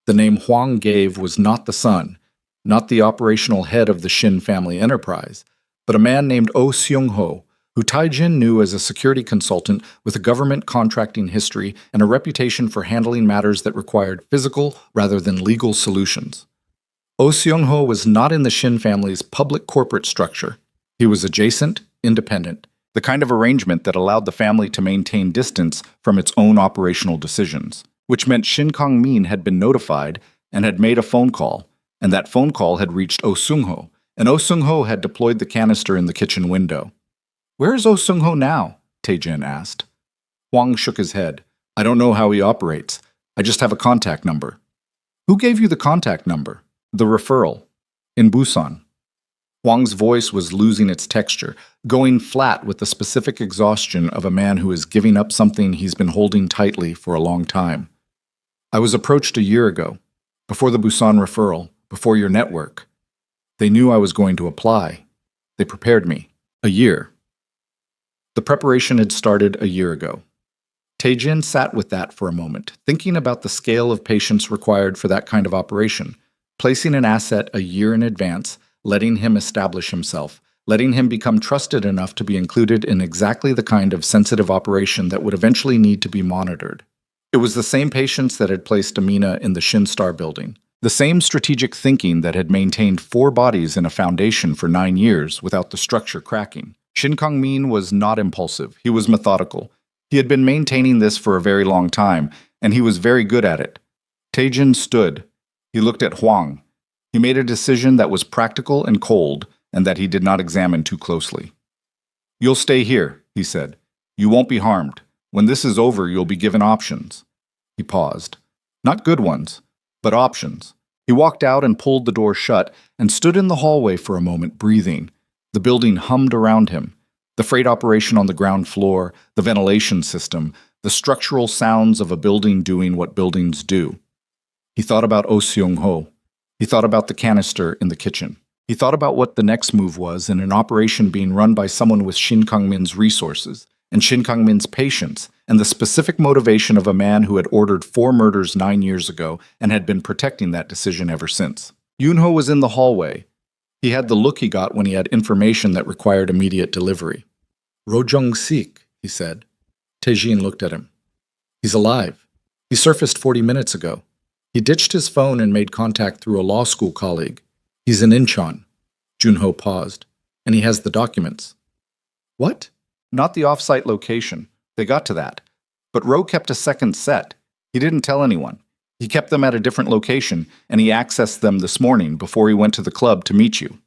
The name Hwang gave was not the son, not the operational head of the Shin family enterprise, but a man named Oh Seung-ho, who Taejin knew as a security consultant with a government contracting history and a reputation for handling matters that required physical rather than legal solutions. Oh Seung-ho was not in the Shin family's public corporate structure. He was adjacent, independent, the kind of arrangement that allowed the family to maintain distance from its own operational decisions, which meant Shin Kang-min had been notified and had made a phone call, and that phone call had reached Oh Seung-ho, and Oh Seung-ho had deployed the canister in the kitchen window. Where is Oh Seung-ho now? Taejin asked. Hwang shook his head. I don't know how he operates. I just have a contact number. Who gave you the contact number? The referral. In Busan. Huang's voice was losing its texture, going flat with the specific exhaustion of a man who is giving up something he's been holding tightly for a long time. I was approached a year ago, before the Busan referral, before your network. They knew I was going to apply. They prepared me. A year. The preparation had started a year ago. Taejin sat with that for a moment, thinking about the scale of patience required for that kind of operation, placing an asset a year in advance, letting him establish himself, letting him become trusted enough to be included in exactly the kind of sensitive operation that would eventually need to be monitored. It was the same patience that had placed Amina in the Shinstar building, the same strategic thinking that had maintained 4 bodies in a foundation for 9 years without the structure cracking. Shin Kang-min was not impulsive, he was methodical. He had been maintaining this for a very long time, and he was very good at it. Taejin stood. He looked at Huang. He made a decision that was practical and cold, and that he did not examine too closely. "You'll stay here," he said. "You won't be harmed. When this is over, you'll be given options." He paused. Not good ones, but options. He walked out and pulled the door shut and stood in the hallway for a moment, breathing. The building hummed around him. The freight operation on the ground floor, the ventilation system, the structural sounds of a building doing what buildings do. He thought about Oh Seung-ho. He thought about the canister in the kitchen. He thought about what the next move was in an operation being run by someone with Shin Kang-min's resources, and Shin Kang-min's patience, and the specific motivation of a man who had ordered 4 murders 9 years ago and had been protecting that decision ever since. Yoon-ho was in the hallway. He had the look he got when he had information that required immediate delivery. "Ro Jung-sik," he said. Taejin looked at him. "He's alive. He surfaced 40 minutes ago. He ditched his phone and made contact through a law school colleague. He's in Incheon." Junho paused. "And he has the documents." "What?" "Not the off-site location. They got to that. But Ro kept a second set. He didn't tell anyone. He kept them at a different location, and he accessed them this morning before he went to the club to meet you."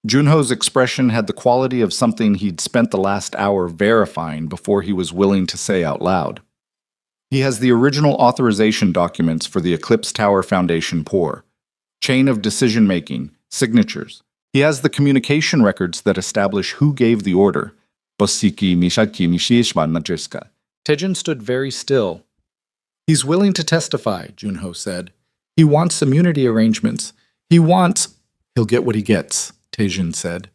Junho's expression had the quality of something he'd spent the last hour verifying before he was willing to say out loud. "He has the original authorization documents for the Eclipse Tower Foundation POR. Chain of decision-making, signatures. He has the communication records that establish who gave the order. Bosiki Mishaki Mishishma Najiska." Taejin stood very still. "He's willing to testify," Junho said. "He wants immunity arrangements. He wants—" "He'll get what he gets," Taejin said.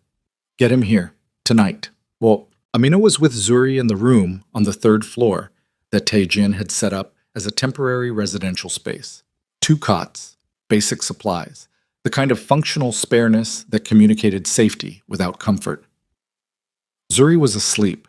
"Get him here, tonight." Well, Amina was with Zuri in the room on the 3rd floor that Taejin had set up as a temporary residential space. 2 cots, basic supplies, the kind of functional spareness that communicated safety without comfort. Zuri was asleep.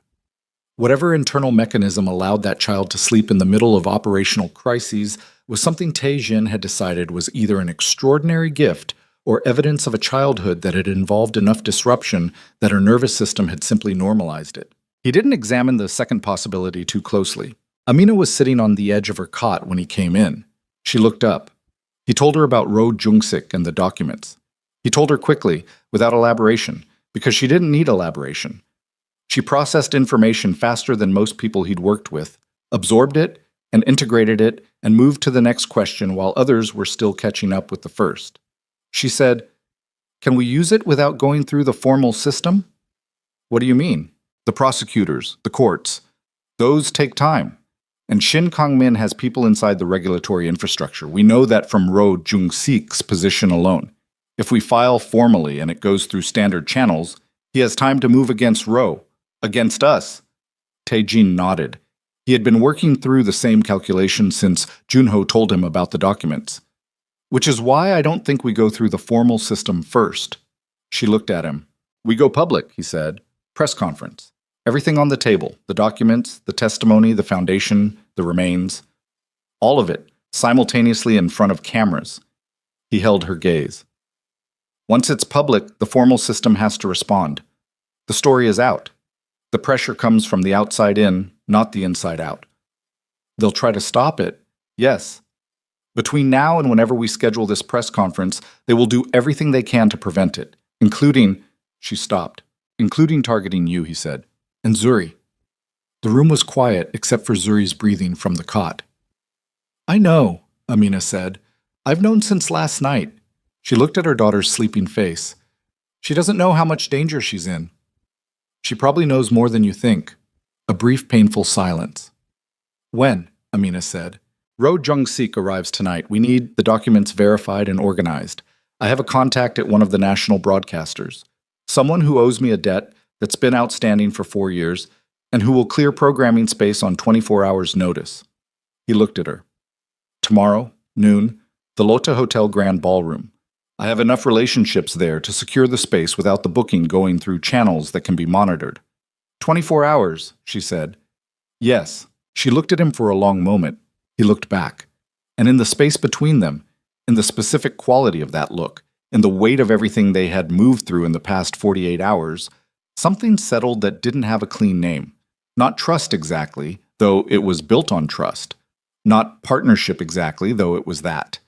Whatever internal mechanism allowed that child to sleep in the middle of operational crises was something Taejin had decided was either an extraordinary gift or evidence of a childhood that had involved enough disruption that her nervous system had simply normalized it. He didn't examine the second possibility too closely. Amina was sitting on the edge of her cot when he came in. She looked up. He told her about Ro Jung-sik and the documents. He told her quickly, without elaboration, because she didn't need elaboration. She processed information faster than most people he'd worked with, absorbed it, and integrated it, and moved to the next question while others were still catching up with the first. She said, "Can we use it without going through the formal system?" "What do you mean?" "The prosecutors, the courts. Those take time. And Shin Kang-min has people inside the regulatory infrastructure. We know that from Ro Jung-sik's position alone. If we file formally and it goes through standard channels, he has time to move against Ro. Against us." Taejin nodded. He had been working through the same calculation since Junho told him about the documents. "Which is why I don't think we go through the formal system first." She looked at him. "We go public," he said. "Press conference. Everything on the table, the documents, the testimony, the foundation, the remains. All of it, simultaneously in front of cameras." He held her gaze. "Once it's public, the formal system has to respond. The story is out. The pressure comes from the outside in, not the inside out. They'll try to stop it, yes. Between now and whenever we schedule this press conference, they will do everything they can to prevent it, including—" She stopped. "Including targeting you," he said. "And Zuri." The room was quiet except for Zuri's breathing from the cot. "I know," Amina said. "I've known since last night. She looked at her daughter's sleeping face. She doesn't know how much danger she's in. She probably knows more than you think. A brief, painful silence. When? Amina said. Ro Jung-sik arrives tonight. We need the documents verified and organized. I have a contact at one of the national broadcasters. Someone who owes me a debt that's been outstanding for 4 years and who will clear programming space on 24 hours' notice. He looked at her. Tomorrow, noon, the Lotte Hotel Grand Ballroom. I have enough relationships there to secure the space without the booking going through channels that can be monitored. 24 hours, she said. Yes. She looked at him for a long moment. He looked back. And in the space between them, in the specific quality of that look, in the weight of everything they had moved through in the past 48 hours, something settled that didn't have a clean name. Not trust exactly, though it was built on trust. Not partnership exactly, though it was that.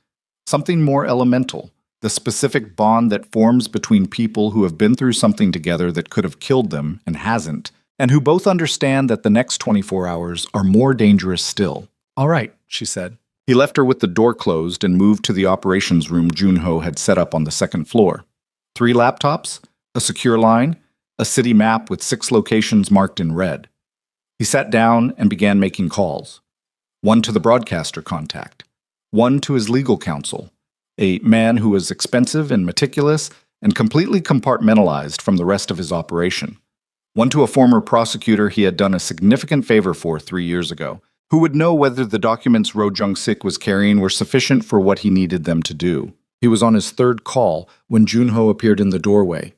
Something more elemental, the specific bond that forms between people who have been through something together that could have killed them and hasn't, and who both understand that the next 24 hours are more dangerous still. All right, she said. He left her with the door closed and moved to the operations room Junho had set up on the second floor. 3 laptops, a secure line, a city map with 6 locations marked in red. He sat down and began making calls. 1 to the broadcaster contact. 1 to his legal counsel, a man who was expensive and meticulous and completely compartmentalized from the rest of his operation. 1 to a former prosecutor he had done a significant favor for 3 years ago, who would know whether the documents Ro Jung-sik was carrying were sufficient for what he needed them to do. He was on his 3rd call when Junho appeared in the doorway.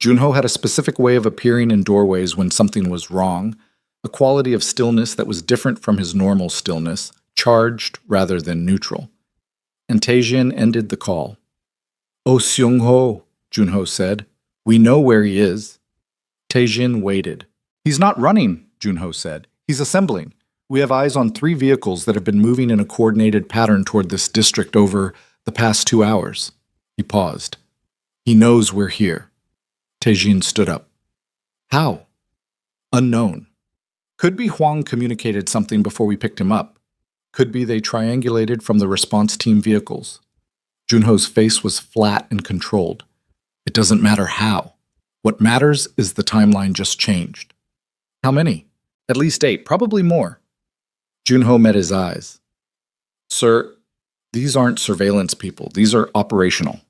Junho had a specific way of appearing in doorways when something was wrong, a quality of stillness that was different from his normal stillness, charged rather than neutral. And Taejin ended the call. "Oh, Seung-ho," Junho said. "We know where he is." Taejin waited. "He's not running," Junho said. "He's assembling. We have eyes on 3 vehicles that have been moving in a coordinated pattern toward this district over the past 2 hours." He paused. "He knows we're here." Taejin stood up. "How?" "Unknown. Could be Huang communicated something before we picked him up. Could be they triangulated from the response team vehicles." Junho's face was flat and controlled. "It doesn't matter how. What matters is the timeline just changed." "How many?" "At least 8, probably more." Junho met his eyes. "Sir, these aren't surveillance people. These are operational."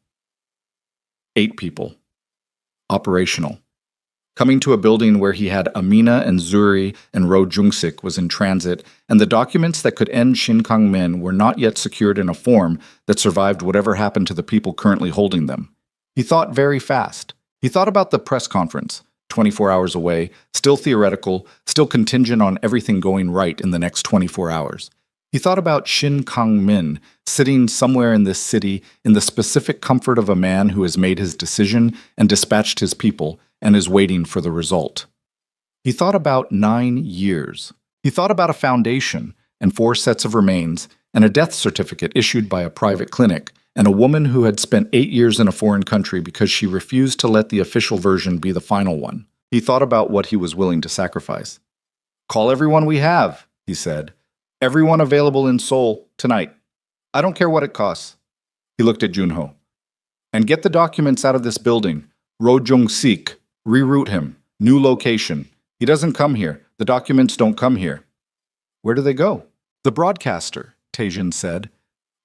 8 people. Operational. Coming to a building where he had Amina and Zuri and Ro Jung-sik was in transit, and the documents that could end Shin Kang-min were not yet secured in a form that survived whatever happened to the people currently holding them. He thought very fast. He thought about the press conference, 24 hours away, still theoretical, still contingent on everything going right in the next 24 hours. He thought about Shin Kang-min sitting somewhere in this city in the specific comfort of a man who has made his decision and dispatched his people and is waiting for the result. He thought about 9 years. He thought about a foundation and 4 sets of remains and a death certificate issued by a private clinic and a woman who had spent 8 years in a foreign country because she refused to let the official version be the final one. He thought about what he was willing to sacrifice. "Call everyone we have," he said. "Everyone available in Seoul tonight. I don't care what it costs." He looked at Junho. "And get the documents out of this building. Ro Jung-sik. Reroute him. New location. He doesn't come here. The documents don't come here." "Where do they go?" "The broadcaster," Taejin said.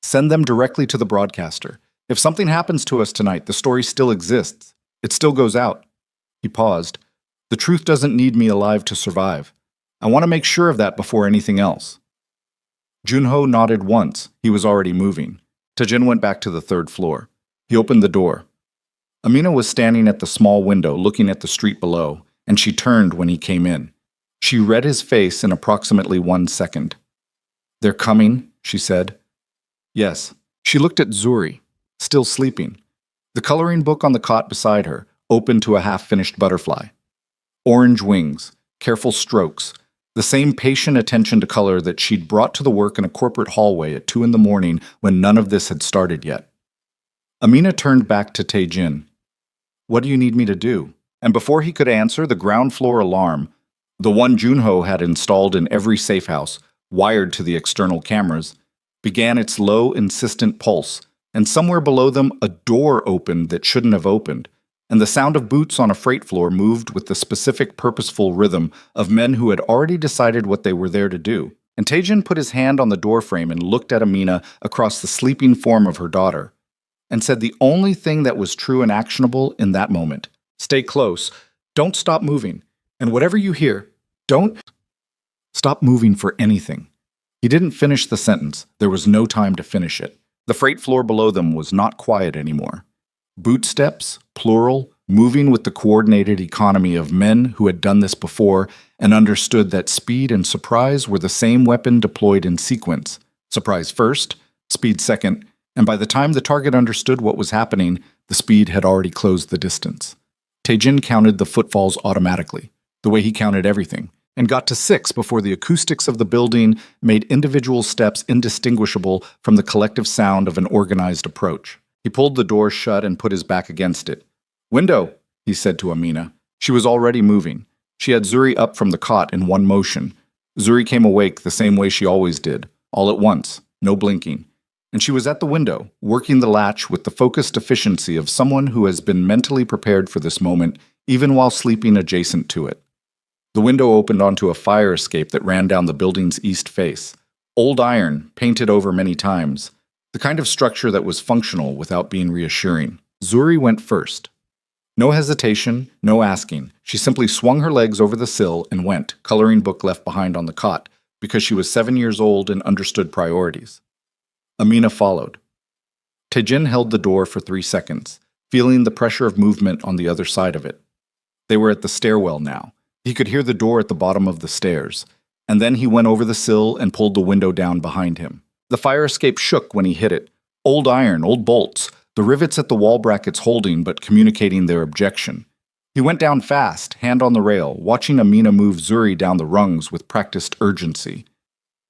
"Send them directly to the broadcaster. If something happens to us tonight, the story still exists. It still goes out." He paused. "The truth doesn't need me alive to survive. I want to make sure of that before anything else." Junho nodded once. He was already moving. Taejin went back to the 3rd floor. He opened the door. Amina was standing at the small window looking at the street below, and she turned when he came in. She read his face in approximately 1 second. "They're coming," she said. "Yes." She looked at Zuri, still sleeping. The coloring book on the cot beside her, open to a half-finished butterfly. Orange wings, careful strokes, the same patient attention to color that she'd brought to the work in a corporate hallway at 2 a.m. when none of this had started yet. Amina turned back to Taejin. "What do you need me to do?" And before he could answer, the ground floor alarm, the one Junho had installed in every safe house, wired to the external cameras, began its low, insistent pulse, and somewhere below them a door opened that shouldn't have opened, and the sound of boots on a freight floor moved with the specific purposeful rhythm of men who had already decided what they were there to do. And Taejin put his hand on the doorframe and looked at Amina across the sleeping form of her daughter, and said the only thing that was true and actionable in that moment. Stay close. Don't stop moving. And whatever you hear, don't stop moving for anything. He didn't finish the sentence. There was no time to finish it. The freight floor below them was not quiet anymore. Boot steps, plural, moving with the coordinated economy of men who had done this before and understood that speed and surprise were the same weapon deployed in sequence. Surprise first, speed second, and by the time the target understood what was happening, the speed had already closed the distance. Taejin counted the footfalls automatically, the way he counted everything, and got to 6 before the acoustics of the building made individual steps indistinguishable from the collective sound of an organized approach. He pulled the door shut and put his back against it. "Window," he said to Amina. She was already moving. She had Zuri up from the cot in one motion. Zuri came awake the same way she always did, all at once, no blinking. And she was at the window, working the latch with the focused efficiency of someone who has been mentally prepared for this moment, even while sleeping adjacent to it. The window opened onto a fire escape that ran down the building's east face. Old iron, painted over many times. The kind of structure that was functional without being reassuring. Zuri went first. No hesitation, no asking. She simply swung her legs over the sill and went, coloring book left behind on the cot, because she was 7 years old and understood priorities. Amina followed. Taejin held the door for 3 seconds, feeling the pressure of movement on the other side of it. They were at the stairwell now. He could hear the door at the bottom of the stairs, and then he went over the sill and pulled the window down behind him. The fire escape shook when he hit it. Old iron, old bolts, the rivets at the wall brackets holding but communicating their objection. He went down fast, hand on the rail, watching Amina move Zuri down the rungs with practiced urgency.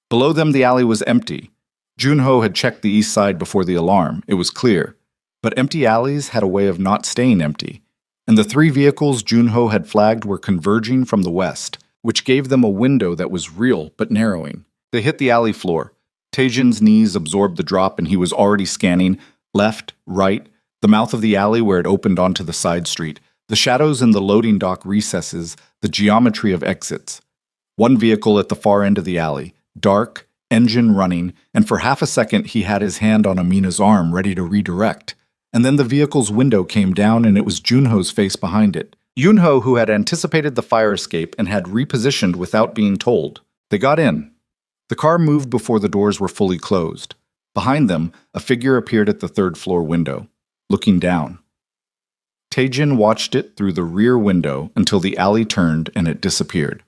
Below them the alley was empty. Junho had checked the east side before the alarm. It was clear. But empty alleys had a way of not staying empty. And the 3 vehicles Junho had flagged were converging from the west, which gave them a window that was real but narrowing. They hit the alley floor. Taejin's knees absorbed the drop and he was already scanning left, right, the mouth of the alley where it opened onto the side street, the shadows in the loading dock recesses, the geometry of exits. One vehicle at the far end of the alley, dark, engine running, and for half a second he had his hand on Amina's arm ready to redirect. And then the vehicle's window came down and it was Junho's face behind it. Junho, who had anticipated the fire escape and had repositioned without being told. They got in. The car moved before the doors were fully closed. Behind them, a figure appeared at the 3rd floor window, looking down. Taejin watched it through the rear window until the alley turned and it disappeared.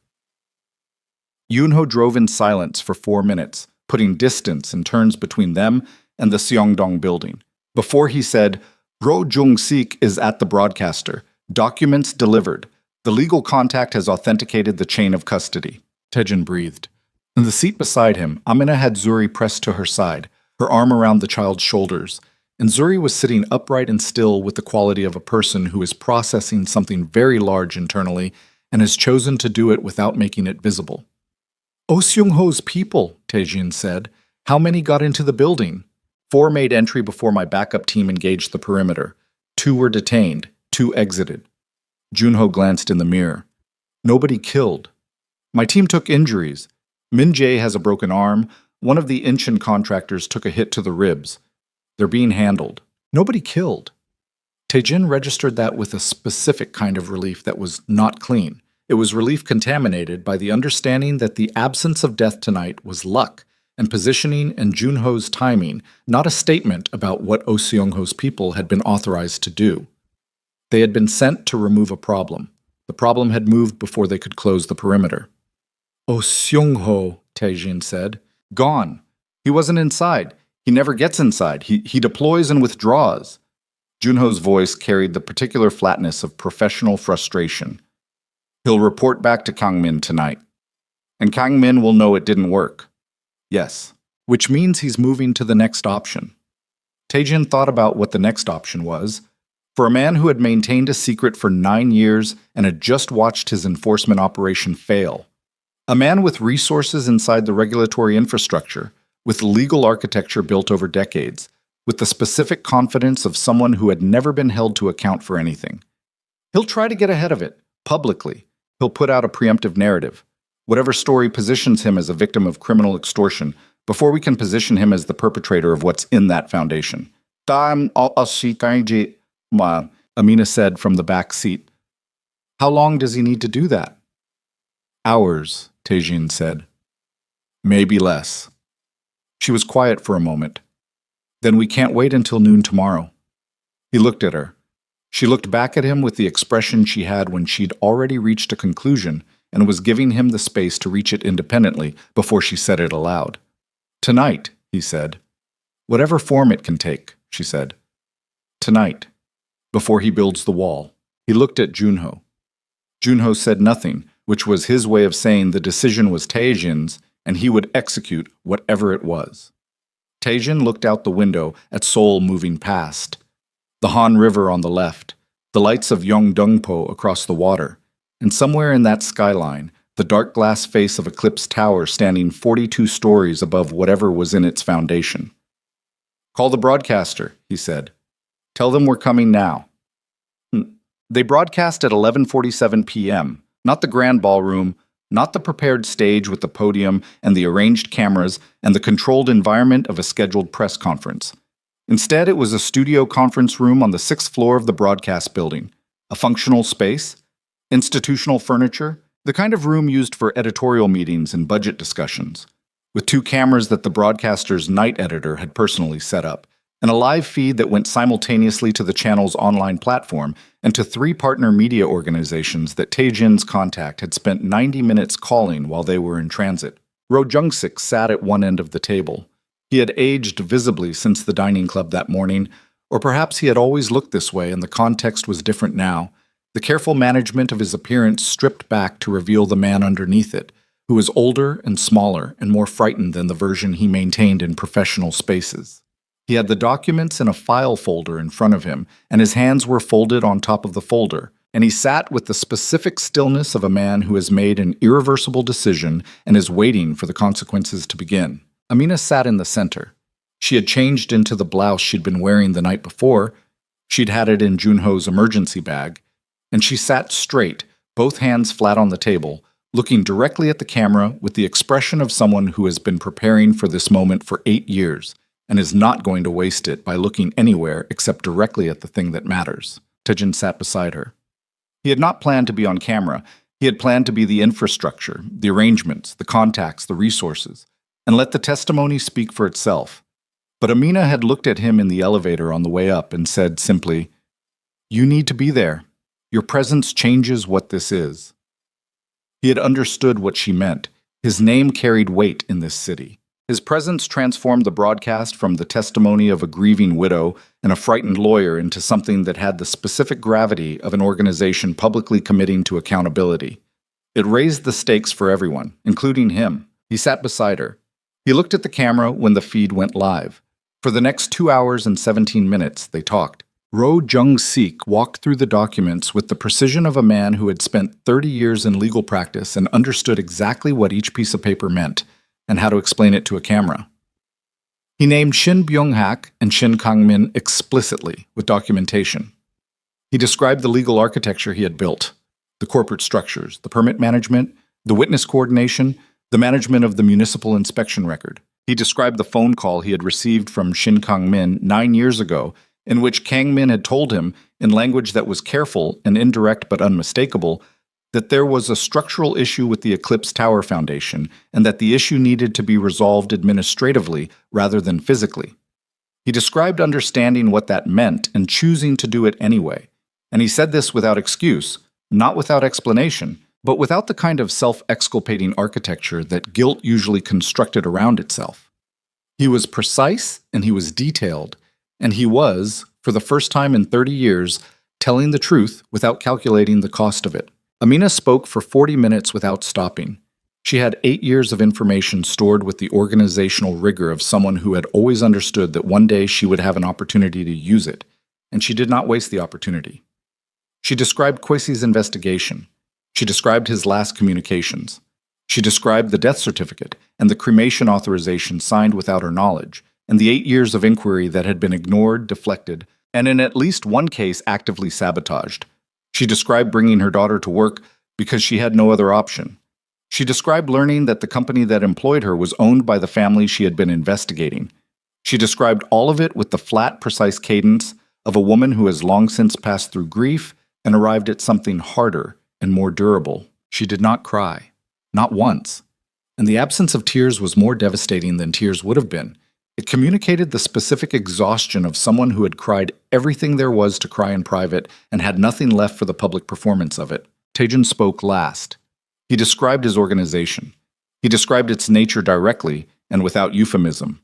Junho drove in silence for 4 minutes, putting distance and turns between them and the Seongdong building, before he said, "Ro Jung-sik is at the broadcaster. Documents delivered. The legal contact has authenticated the chain of custody." Taejin breathed. In the seat beside him, Amina had Zuri pressed to her side, her arm around the child's shoulders, and Zuri was sitting upright and still with the quality of a person who is processing something very large internally and has chosen to do it without making it visible. "Oh Seung-ho's people," Taejin said. "How many got into the building?" 4 made entry before my backup team engaged the perimeter. 2 were detained. 2 exited. Junho glanced in the mirror. "Nobody killed. My team took injuries. Min Jae has a broken arm. One of the Incheon contractors took a hit to the ribs. They're being handled. Nobody killed." Taejin registered that with a specific kind of relief that was not clean. It was relief contaminated by the understanding that the absence of death tonight was luck and positioning and Junho's timing, not a statement about what Oh Seung-ho's people had been authorized to do. They had been sent to remove a problem. The problem had moved before they could close the perimeter. "Oh Seung-ho," Taejin said. "Gone. He wasn't inside. He never gets inside. He deploys and withdraws." Junho's voice carried the particular flatness of professional frustration. "He'll report back to Kang Min tonight. And Kang Min will know it didn't work." "Yes." Which means he's moving to the next option. Taejin thought about what the next option was. For a man who had maintained a secret for 9 years and had just watched his enforcement operation fail. A man with resources inside the regulatory infrastructure, with legal architecture built over decades, with the specific confidence of someone who had never been held to account for anything. He'll try to get ahead of it, publicly. He'll put out a preemptive narrative. Whatever story positions him as a victim of criminal extortion, before we can position him as the perpetrator of what's in that foundation. Amina said from the back seat. How long does he need to do that? Hours, Tejin said. Maybe less. She was quiet for a moment. Then we can't wait until noon tomorrow. He looked at her. She looked back at him with the expression she had when she'd already reached a conclusion and was giving him the space to reach it independently before she said it aloud. Tonight, he said. Whatever form it can take, she said. Tonight, before he builds the wall. He looked at Junho. Junho said nothing, which was his way of saying the decision was Taejin's and he would execute whatever it was. Taejin looked out the window at Seoul moving past. The Han River on the left, the lights of Yeongdeungpo across the water, and somewhere in that skyline, the dark glass face of Eclipse Tower standing 42 stories above whatever was in its foundation. Call the broadcaster, he said. Tell them we're coming now. They broadcast at 11:47 p.m., not the grand ballroom, not the prepared stage with the podium and the arranged cameras and the controlled environment of a scheduled press conference. Instead, it was a studio conference room on the 6th floor of the broadcast building, a functional space, institutional furniture, the kind of room used for editorial meetings and budget discussions, with 2 cameras that the broadcaster's night editor had personally set up, and a live feed that went simultaneously to the channel's online platform and to 3 partner media organizations that Taejin's contact had spent 90 minutes calling while they were in transit. Ro Jung-sik sat at one end of the table. He had aged visibly since the dining club that morning, or perhaps he had always looked this way and the context was different now. The careful management of his appearance stripped back to reveal the man underneath it, who was older and smaller and more frightened than the version he maintained in professional spaces. He had the documents in a file folder in front of him, and his hands were folded on top of the folder, and he sat with the specific stillness of a man who has made an irreversible decision and is waiting for the consequences to begin. Amina sat in the center. She had changed into the blouse she'd been wearing the night before. She'd had it in Junho's emergency bag, and she sat straight, both hands flat on the table, looking directly at the camera with the expression of someone who has been preparing for this moment for 8 years and is not going to waste it by looking anywhere except directly at the thing that matters. Taejin sat beside her. He had not planned to be on camera. He had planned to be the infrastructure, the arrangements, the contacts, the resources, and let the testimony speak for itself. But Amina had looked at him in the elevator on the way up and said simply, "You need to be there. Your presence changes what this is." He had understood what she meant. His name carried weight in this city. His presence transformed the broadcast from the testimony of a grieving widow and a frightened lawyer into something that had the specific gravity of an organization publicly committing to accountability. It raised the stakes for everyone, including him. He sat beside her. He looked at the camera when the feed went live. For the next 2 hours and 17 minutes, they talked. Ro Jung-sik walked through the documents with the precision of a man who had spent 30 years in legal practice and understood exactly what each piece of paper meant and how to explain it to a camera. He named Shin Byung-hak and Shin Kang-min explicitly with documentation. He described the legal architecture he had built, the corporate structures, the permit management, the witness coordination, the management of the municipal inspection record. He described the phone call he had received from Shin Kang-min 9 years ago, in which Kang-min had told him, in language that was careful and indirect but unmistakable, that there was a structural issue with the Eclipse Tower Foundation and that the issue needed to be resolved administratively rather than physically. He described understanding what that meant and choosing to do it anyway, and he said this without excuse, not without explanation, but without the kind of self-exculpating architecture that guilt usually constructed around itself. He was precise and he was detailed, and he was, for the first time in 30 years, telling the truth without calculating the cost of it. Amina spoke for 40 minutes without stopping. She had 8 years of information stored with the organizational rigor of someone who had always understood that one day she would have an opportunity to use it, and she did not waste the opportunity. She described Kwesi's investigation. She described his last communications. She described the death certificate and the cremation authorization signed without her knowledge, and the 8 years of inquiry that had been ignored, deflected, and in at least one case actively sabotaged. She described bringing her daughter to work because she had no other option. She described learning that the company that employed her was owned by the family she had been investigating. She described all of it with the flat, precise cadence of a woman who has long since passed through grief and arrived at something harder and more durable. She did not cry, not once. And the absence of tears was more devastating than tears would have been. It communicated the specific exhaustion of someone who had cried everything there was to cry in private and had nothing left for the public performance of it. Taejin spoke last. He described his organization. He described its nature directly and without euphemism.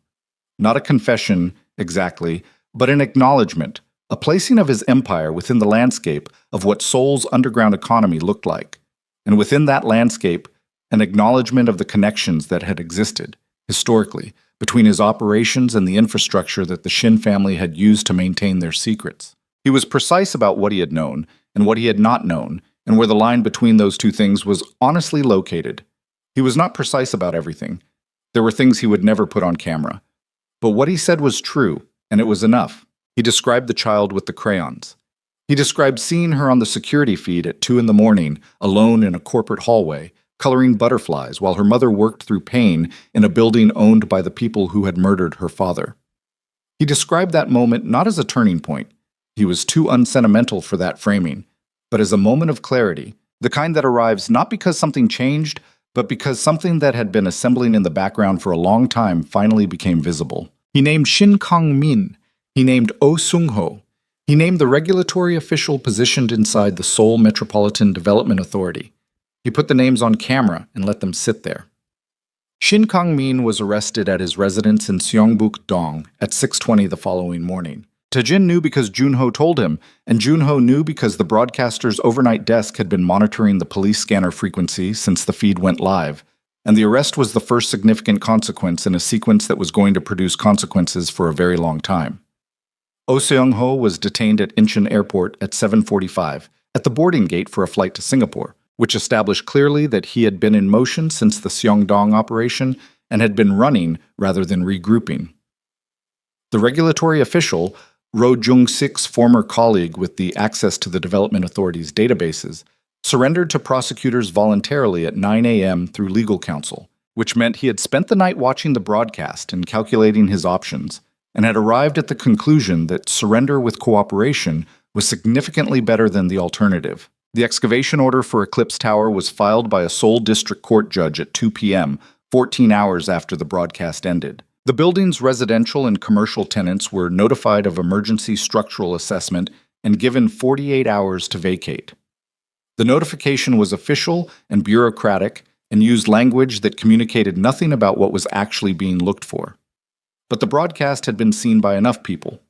Not a confession, exactly, but an acknowledgement, a placing of his empire within the landscape of what Seoul's underground economy looked like. And within that landscape, an acknowledgement of the connections that had existed, historically, between his operations and the infrastructure that the Shin family had used to maintain their secrets. He was precise about what he had known and what he had not known, and where the line between those two things was honestly located. He was not precise about everything. There were things he would never put on camera. But what he said was true, and it was enough. He described the child with the crayons. He described seeing her on the security feed at 2 a.m, alone in a corporate hallway, coloring butterflies while her mother worked through pain in a building owned by the people who had murdered her father. He described that moment not as a turning point. He was too unsentimental for that framing, but as a moment of clarity, the kind that arrives not because something changed, but because something that had been assembling in the background for a long time finally became visible. He named Shin Kang-min. He named Oh Sung-ho. He named the regulatory official positioned inside the Seoul Metropolitan Development Authority. He put the names on camera and let them sit there. Shin Kang-min was arrested at his residence in Seongbuk-dong at 6:20 the following morning. Taejin knew because Junho told him, and Junho knew because the broadcaster's overnight desk had been monitoring the police scanner frequency since the feed went live, and the arrest was the first significant consequence in a sequence that was going to produce consequences for a very long time. Oh Seung-ho was detained at Incheon Airport at 7:45 at the boarding gate for a flight to Singapore, which established clearly that he had been in motion since the Seongdong operation and had been running rather than regrouping. The regulatory official, Ro Jung-sik's former colleague with the access to the Development Authority's databases, surrendered to prosecutors voluntarily at 9 a.m. through legal counsel, which meant he had spent the night watching the broadcast and calculating his options, and had arrived at the conclusion that surrender with cooperation was significantly better than the alternative. The excavation order for Eclipse Tower was filed by a Seoul District Court judge at 2 p.m., 14 hours after the broadcast ended. The building's residential and commercial tenants were notified of emergency structural assessment and given 48 hours to vacate. The notification was official and bureaucratic and used language that communicated nothing about what was actually being looked for. But the broadcast had been seen by enough people.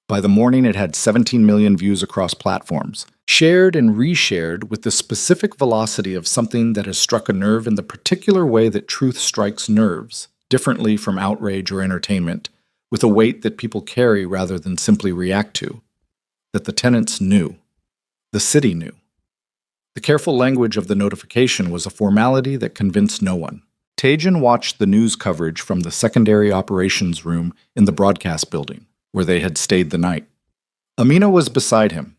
By the morning, it had 17 million views across platforms, shared and reshared with the specific velocity of something that has struck a nerve in the particular way that truth strikes nerves, differently from outrage or entertainment, with a weight that people carry rather than simply react to, that the tenants knew. The city knew. The careful language of the notification was a formality that convinced no one. Taejin watched the news coverage from the secondary operations room in the broadcast building, where they had stayed the night. Amina was beside him.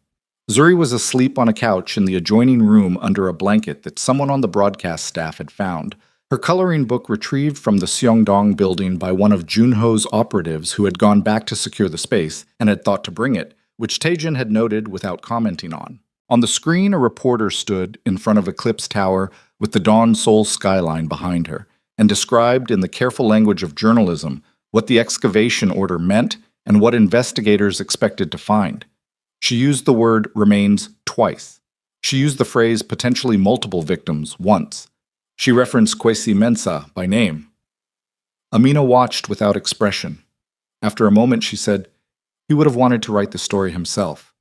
Zuri was asleep on a couch in the adjoining room under a blanket that someone on the broadcast staff had found, her coloring book retrieved from the Seongdong building by one of Junho's operatives who had gone back to secure the space and had thought to bring it, which Taejin had noted without commenting on. On the screen, a reporter stood in front of Eclipse Tower with the Dawn Seoul skyline behind her, and described in the careful language of journalism what the excavation order meant and what investigators expected to find. She used the word remains twice. She used the phrase potentially multiple victims once. She referenced Kwesi Mensah by name. Amina watched without expression. After a moment, she said, "He would have wanted to write the story himself."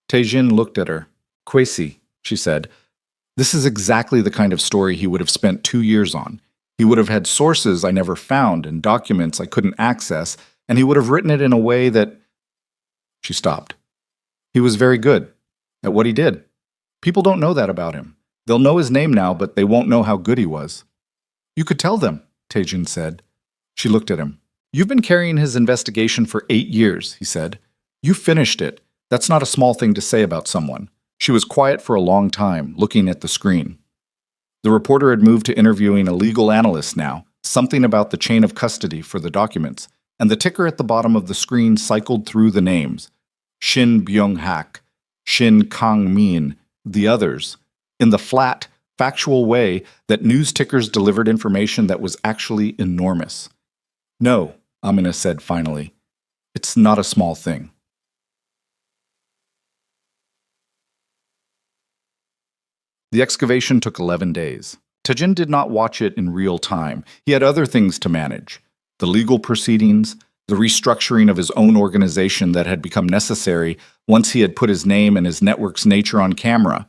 Taejin looked at her. "Kwesi," she said, "this is exactly the kind of story he would have spent 2 years on. He would have had sources I never found and documents I couldn't access, and he would have written it in a way that—" She stopped. "He was very good at what he did. People don't know that about him. They'll know his name now, but they won't know how good he was." "You could tell them," Taejin said. She looked at him. You've been carrying his investigation for 8 years, he said. You finished it. That's not a small thing to say about someone. She was quiet for a long time, looking at the screen. The reporter had moved to interviewing a legal analyst now, something about the chain of custody for the documents, and the ticker at the bottom of the screen cycled through the names. Shin Byung-hak, Shin Kang-min, the others, in the flat, factual way that news tickers delivered information that was actually enormous. No, Amina said finally. It's not a small thing. The excavation took 11 days. Taejin did not watch it in real time. He had other things to manage. The legal proceedings, the restructuring of his own organization that had become necessary once he had put his name and his network's nature on camera,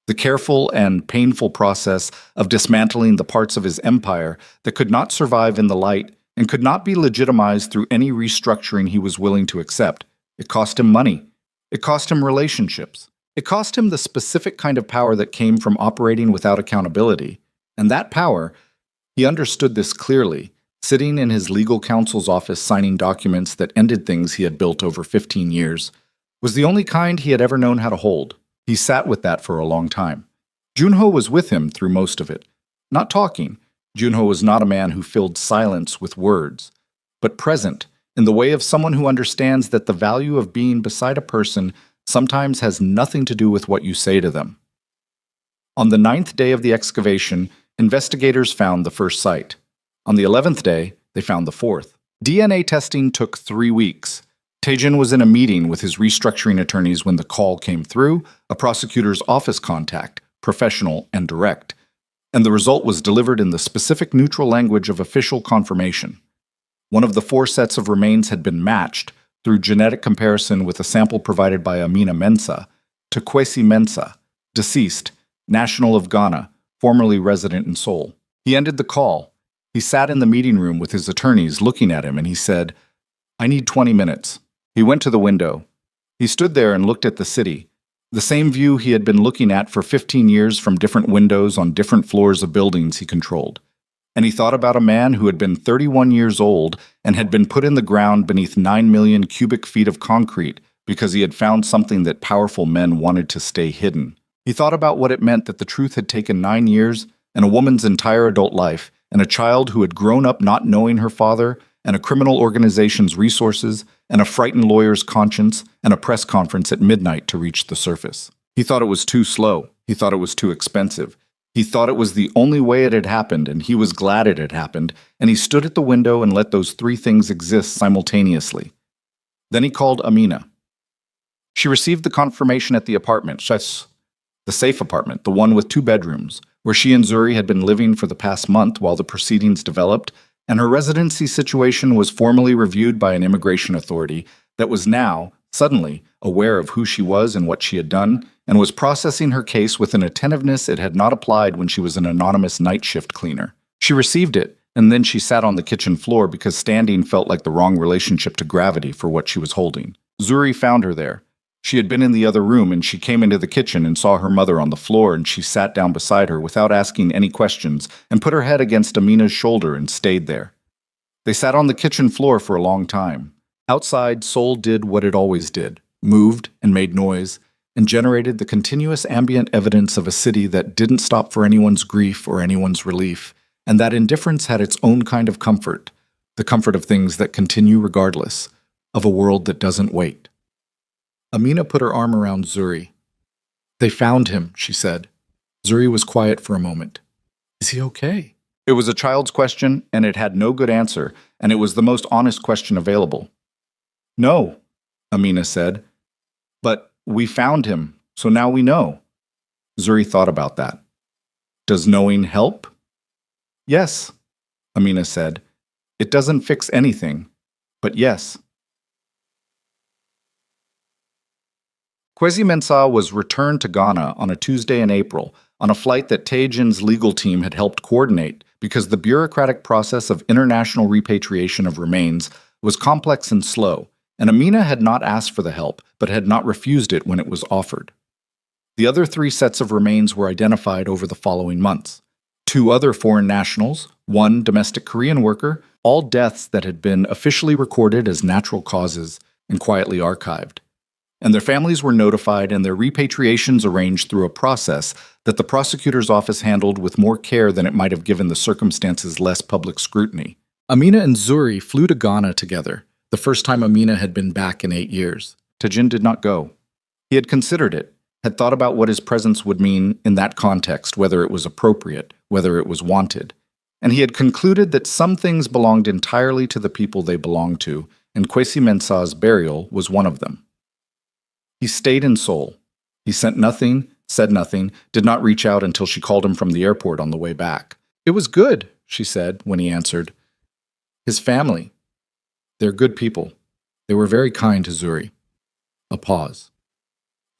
the careful and painful process of dismantling the parts of his empire that could not survive in the light and could not be legitimized through any restructuring he was willing to accept. It cost him money. It cost him relationships. It cost him the specific kind of power that came from operating without accountability. And that power, he understood this clearly, sitting in his legal counsel's office signing documents that ended things he had built over 15 years, was the only kind he had ever known how to hold. He sat with that for a long time. Junho was with him through most of it. Not talking. Junho was not a man who filled silence with words, but present, in the way of someone who understands that the value of being beside a person sometimes has nothing to do with what you say to them. On the 9th day of the excavation, investigators found the first site. On the 11th day, they found the fourth. DNA testing took 3 weeks. Taejin was in a meeting with his restructuring attorneys when the call came through, a prosecutor's office contact, professional and direct, and the result was delivered in the specific neutral language of official confirmation. One of the 4 sets of remains had been matched, through genetic comparison with a sample provided by Amina Mensah, to Kwesi Mensah, deceased, national of Ghana, formerly resident in Seoul. He ended the call. He sat in the meeting room with his attorneys looking at him and he said, "I need 20 minutes. He went to the window. He stood there and looked at the city, the same view he had been looking at for 15 years from different windows on different floors of buildings he controlled. And he thought about a man who had been 31 years old and had been put in the ground beneath 9 million cubic feet of concrete because he had found something that powerful men wanted to stay hidden. He thought about what it meant that the truth had taken 9 years and a woman's entire adult life and a child who had grown up not knowing her father and a criminal organization's resources and a frightened lawyer's conscience and a press conference at midnight to reach the surface. He thought it was too slow. He thought it was too expensive. He thought it was the only way it had happened, and he was glad it had happened, and he stood at the window and let those 3 things exist simultaneously. Then he called Amina. She received the confirmation at the apartment, the safe apartment, the one with 2 bedrooms, where she and Zuri had been living for the past month while the proceedings developed, and her residency situation was formally reviewed by an immigration authority that was now, suddenly, aware of who she was and what she had done, and was processing her case with an attentiveness it had not applied when she was an anonymous night shift cleaner. She received it, and then she sat on the kitchen floor because standing felt like the wrong relationship to gravity for what she was holding. Zuri found her there. She had been in the other room, and she came into the kitchen and saw her mother on the floor, and she sat down beside her without asking any questions and put her head against Amina's shoulder and stayed there. They sat on the kitchen floor for a long time. Outside, Seoul did what it always did, moved and made noise, and generated the continuous ambient evidence of a city that didn't stop for anyone's grief or anyone's relief, and that indifference had its own kind of comfort, the comfort of things that continue regardless, of a world that doesn't wait. Amina put her arm around Zuri. "They found him," she said. Zuri was quiet for a moment. "Is he okay?" It was a child's question, and it had no good answer, and it was the most honest question available. "No," Amina said. "But we found him, so now we know." Zuri thought about that. "Does knowing help?" "Yes," Amina said. "It doesn't fix anything, but yes." Kwesi Mensah was returned to Ghana on a Tuesday in April on a flight that Taejin's legal team had helped coordinate because the bureaucratic process of international repatriation of remains was complex and slow, and Amina had not asked for the help, but had not refused it when it was offered. The other 3 sets of remains were identified over the following months. 2 other foreign nationals, 1 domestic Korean worker, all deaths that had been officially recorded as natural causes and quietly archived. And their families were notified and their repatriations arranged through a process that the prosecutor's office handled with more care than it might have given the circumstances less public scrutiny. Amina and Zuri flew to Ghana together, the first time Amina had been back in 8 years. Tajin did not go. He had considered it, had thought about what his presence would mean in that context, whether it was appropriate, whether it was wanted. And he had concluded that some things belonged entirely to the people they belonged to, and Kwesi Mensah's burial was one of them. He stayed in Seoul. He sent nothing, said nothing, did not reach out until she called him from the airport on the way back. "It was good," she said when he answered. "His family. They're good people. They were very kind to Zuri." A pause.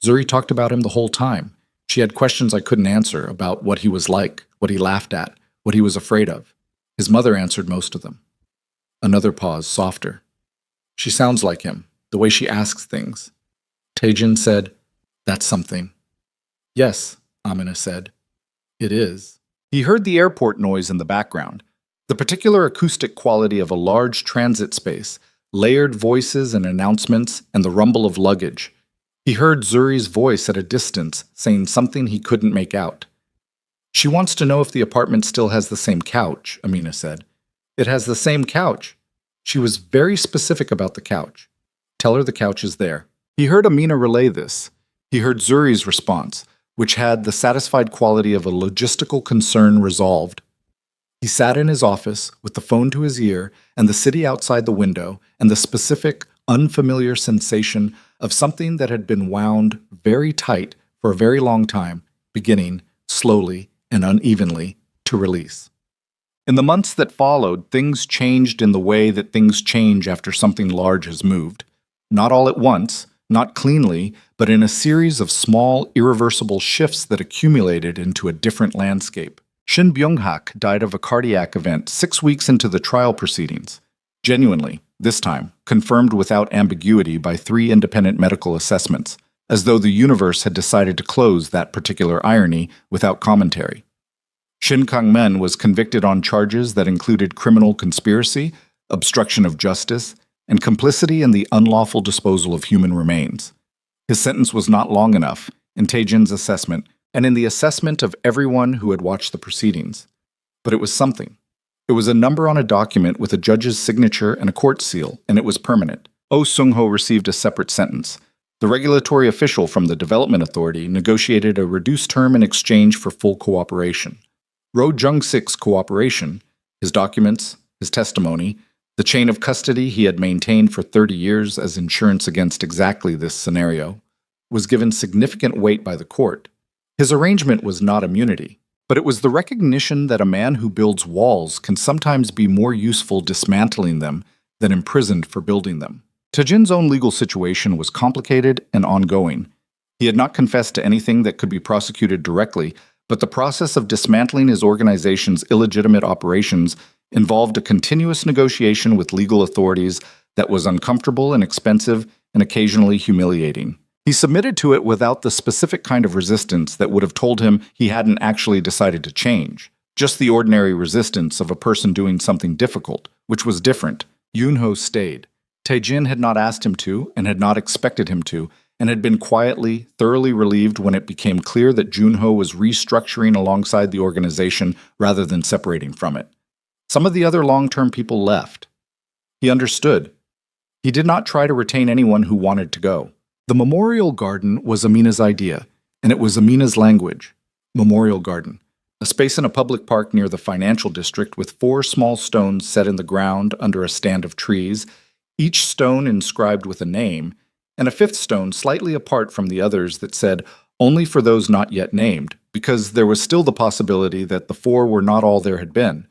Zuri talked about him the whole time. She had questions I couldn't answer about what he was like, what he laughed at, what he was afraid of. His mother answered most of them. Another pause, softer. "She sounds like him, the way she asks things." Taejin said, "That's something." "Yes," Amina said. "It is." He heard the airport noise in the background, the particular acoustic quality of a large transit space, layered voices and announcements, and the rumble of luggage. He heard Zuri's voice at a distance, saying something he couldn't make out. "She wants to know if the apartment still has the same couch," Amina said. "It has the same couch." She was very specific about the couch. "Tell her the couch is there." He heard Amina relay this. He heard Zuri's response, which had the satisfied quality of a logistical concern resolved. He sat in his office with the phone to his ear and the city outside the window and the specific, unfamiliar sensation of something that had been wound very tight for a very long time, beginning, slowly and unevenly, to release. In the months that followed, things changed in the way that things change after something large has moved. Not all at once, not cleanly, but in a series of small, irreversible shifts that accumulated into a different landscape. Shin Byung-hak died of a cardiac event 6 weeks into the trial proceedings. Genuinely, this time, confirmed without ambiguity by 3 independent medical assessments, as though the universe had decided to close that particular irony without commentary. Shin Kang-men was convicted on charges that included criminal conspiracy, obstruction of justice, and complicity in the unlawful disposal of human remains. His sentence was not long enough, in Taejin's assessment, and in the assessment of everyone who had watched the proceedings. But it was something. It was a number on a document with a judge's signature and a court seal, and it was permanent. Oh Sung-ho received a separate sentence. The regulatory official from the Development Authority negotiated a reduced term in exchange for full cooperation. Ro Jung-sik's cooperation, his documents, his testimony, the chain of custody he had maintained for 30 years as insurance against exactly this scenario, was given significant weight by the court. His arrangement was not immunity, but it was the recognition that a man who builds walls can sometimes be more useful dismantling them than imprisoned for building them. Taejin's own legal situation was complicated and ongoing. He had not confessed to anything that could be prosecuted directly, but the process of dismantling his organization's illegitimate operations involved a continuous negotiation with legal authorities that was uncomfortable and expensive and occasionally humiliating. He submitted to it without the specific kind of resistance that would have told him he hadn't actually decided to change, just the ordinary resistance of a person doing something difficult, which was different. Yoon-ho stayed. Taejin had not asked him to and had not expected him to, and had been quietly, thoroughly relieved when it became clear that Yoon-ho was restructuring alongside the organization rather than separating from it. Some of the other long-term people left. He understood. He did not try to retain anyone who wanted to go. The Memorial Garden was Amina's idea, and it was Amina's language. Memorial Garden, a space in a public park near the financial district with 4 small stones set in the ground under a stand of trees, each stone inscribed with a name, and a 5th stone slightly apart from the others that said, "Only for those not yet named," because there was still the possibility that the 4 were not all there had been,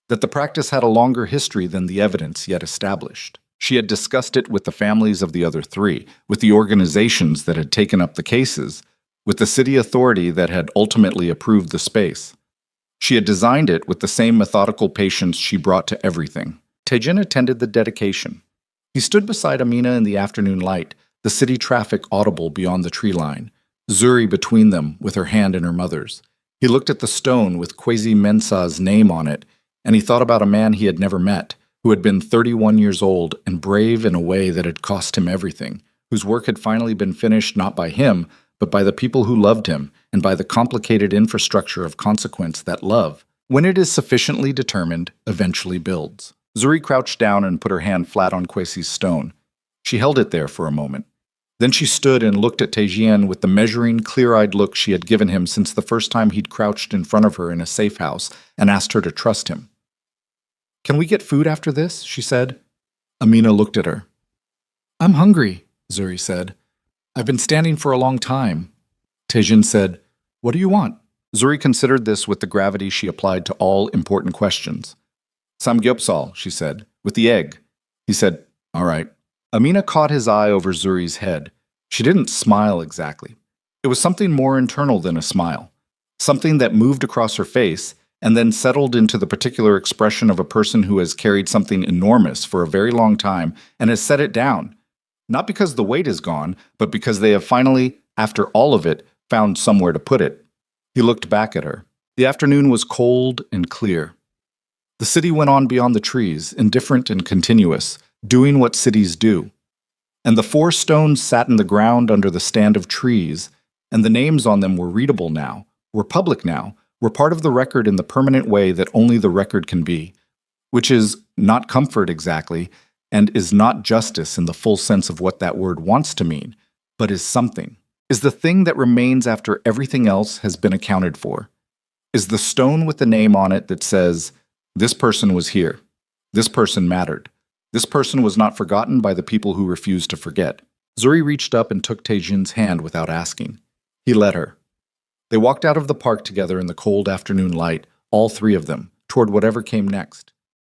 that the practice had a longer history than the evidence yet established. She had discussed it with the families of the other 3, with the organizations that had taken up the cases, with the city authority that had ultimately approved the space. She had designed it with the same methodical patience she brought to everything. Taejin attended the dedication. He stood beside Amina in the afternoon light, the city traffic audible beyond the tree line, Zuri between them with her hand in her mother's. He looked at the stone with Kwesi Mensah's name on it, and he thought about a man he had never met, who had been 31 years old and brave in a way that had cost him everything, whose work had finally been finished not by him, but by the people who loved him, and by the complicated infrastructure of consequence that love, when it is sufficiently determined, eventually builds. Zuri crouched down and put her hand flat on Kwesi's stone. She held it there for a moment. Then she stood and looked at Tejien with the measuring, clear-eyed look she had given him since the first time he'd crouched in front of her in a safe house and asked her to trust him. "Can we get food after this?" she said. Amina looked at her. "I'm hungry," Zuri said. "I've been standing for a long time." Tejin said, "What do you want?" Zuri considered this with the gravity she applied to all important questions. "Samgyeopsal," she said, "with the egg." He said, "All right." Amina caught his eye over Zuri's head. She didn't smile exactly. It was something more internal than a smile, something that moved across her face and then settled into the particular expression of a person who has carried something enormous for a very long time and has set it down, not because the weight is gone, but because they have finally, after all of it, found somewhere to put it. He looked back at her. The afternoon was cold and clear. The city went on beyond the trees, indifferent and continuous, doing what cities do. And the 4 stones sat in the ground under the stand of trees, and the names on them were readable now, were public now, were part of the record in the permanent way that only the record can be, which is not comfort exactly, and is not justice in the full sense of what that word wants to mean, but is something, is the thing that remains after everything else has been accounted for, is the stone with the name on it that says, "This person was here. This person mattered. This person was not forgotten by the people who refused to forget." Zuri reached up and took Tejin's hand without asking. He let her. They walked out of the park together in the cold afternoon light, all 3 of them, toward whatever came next.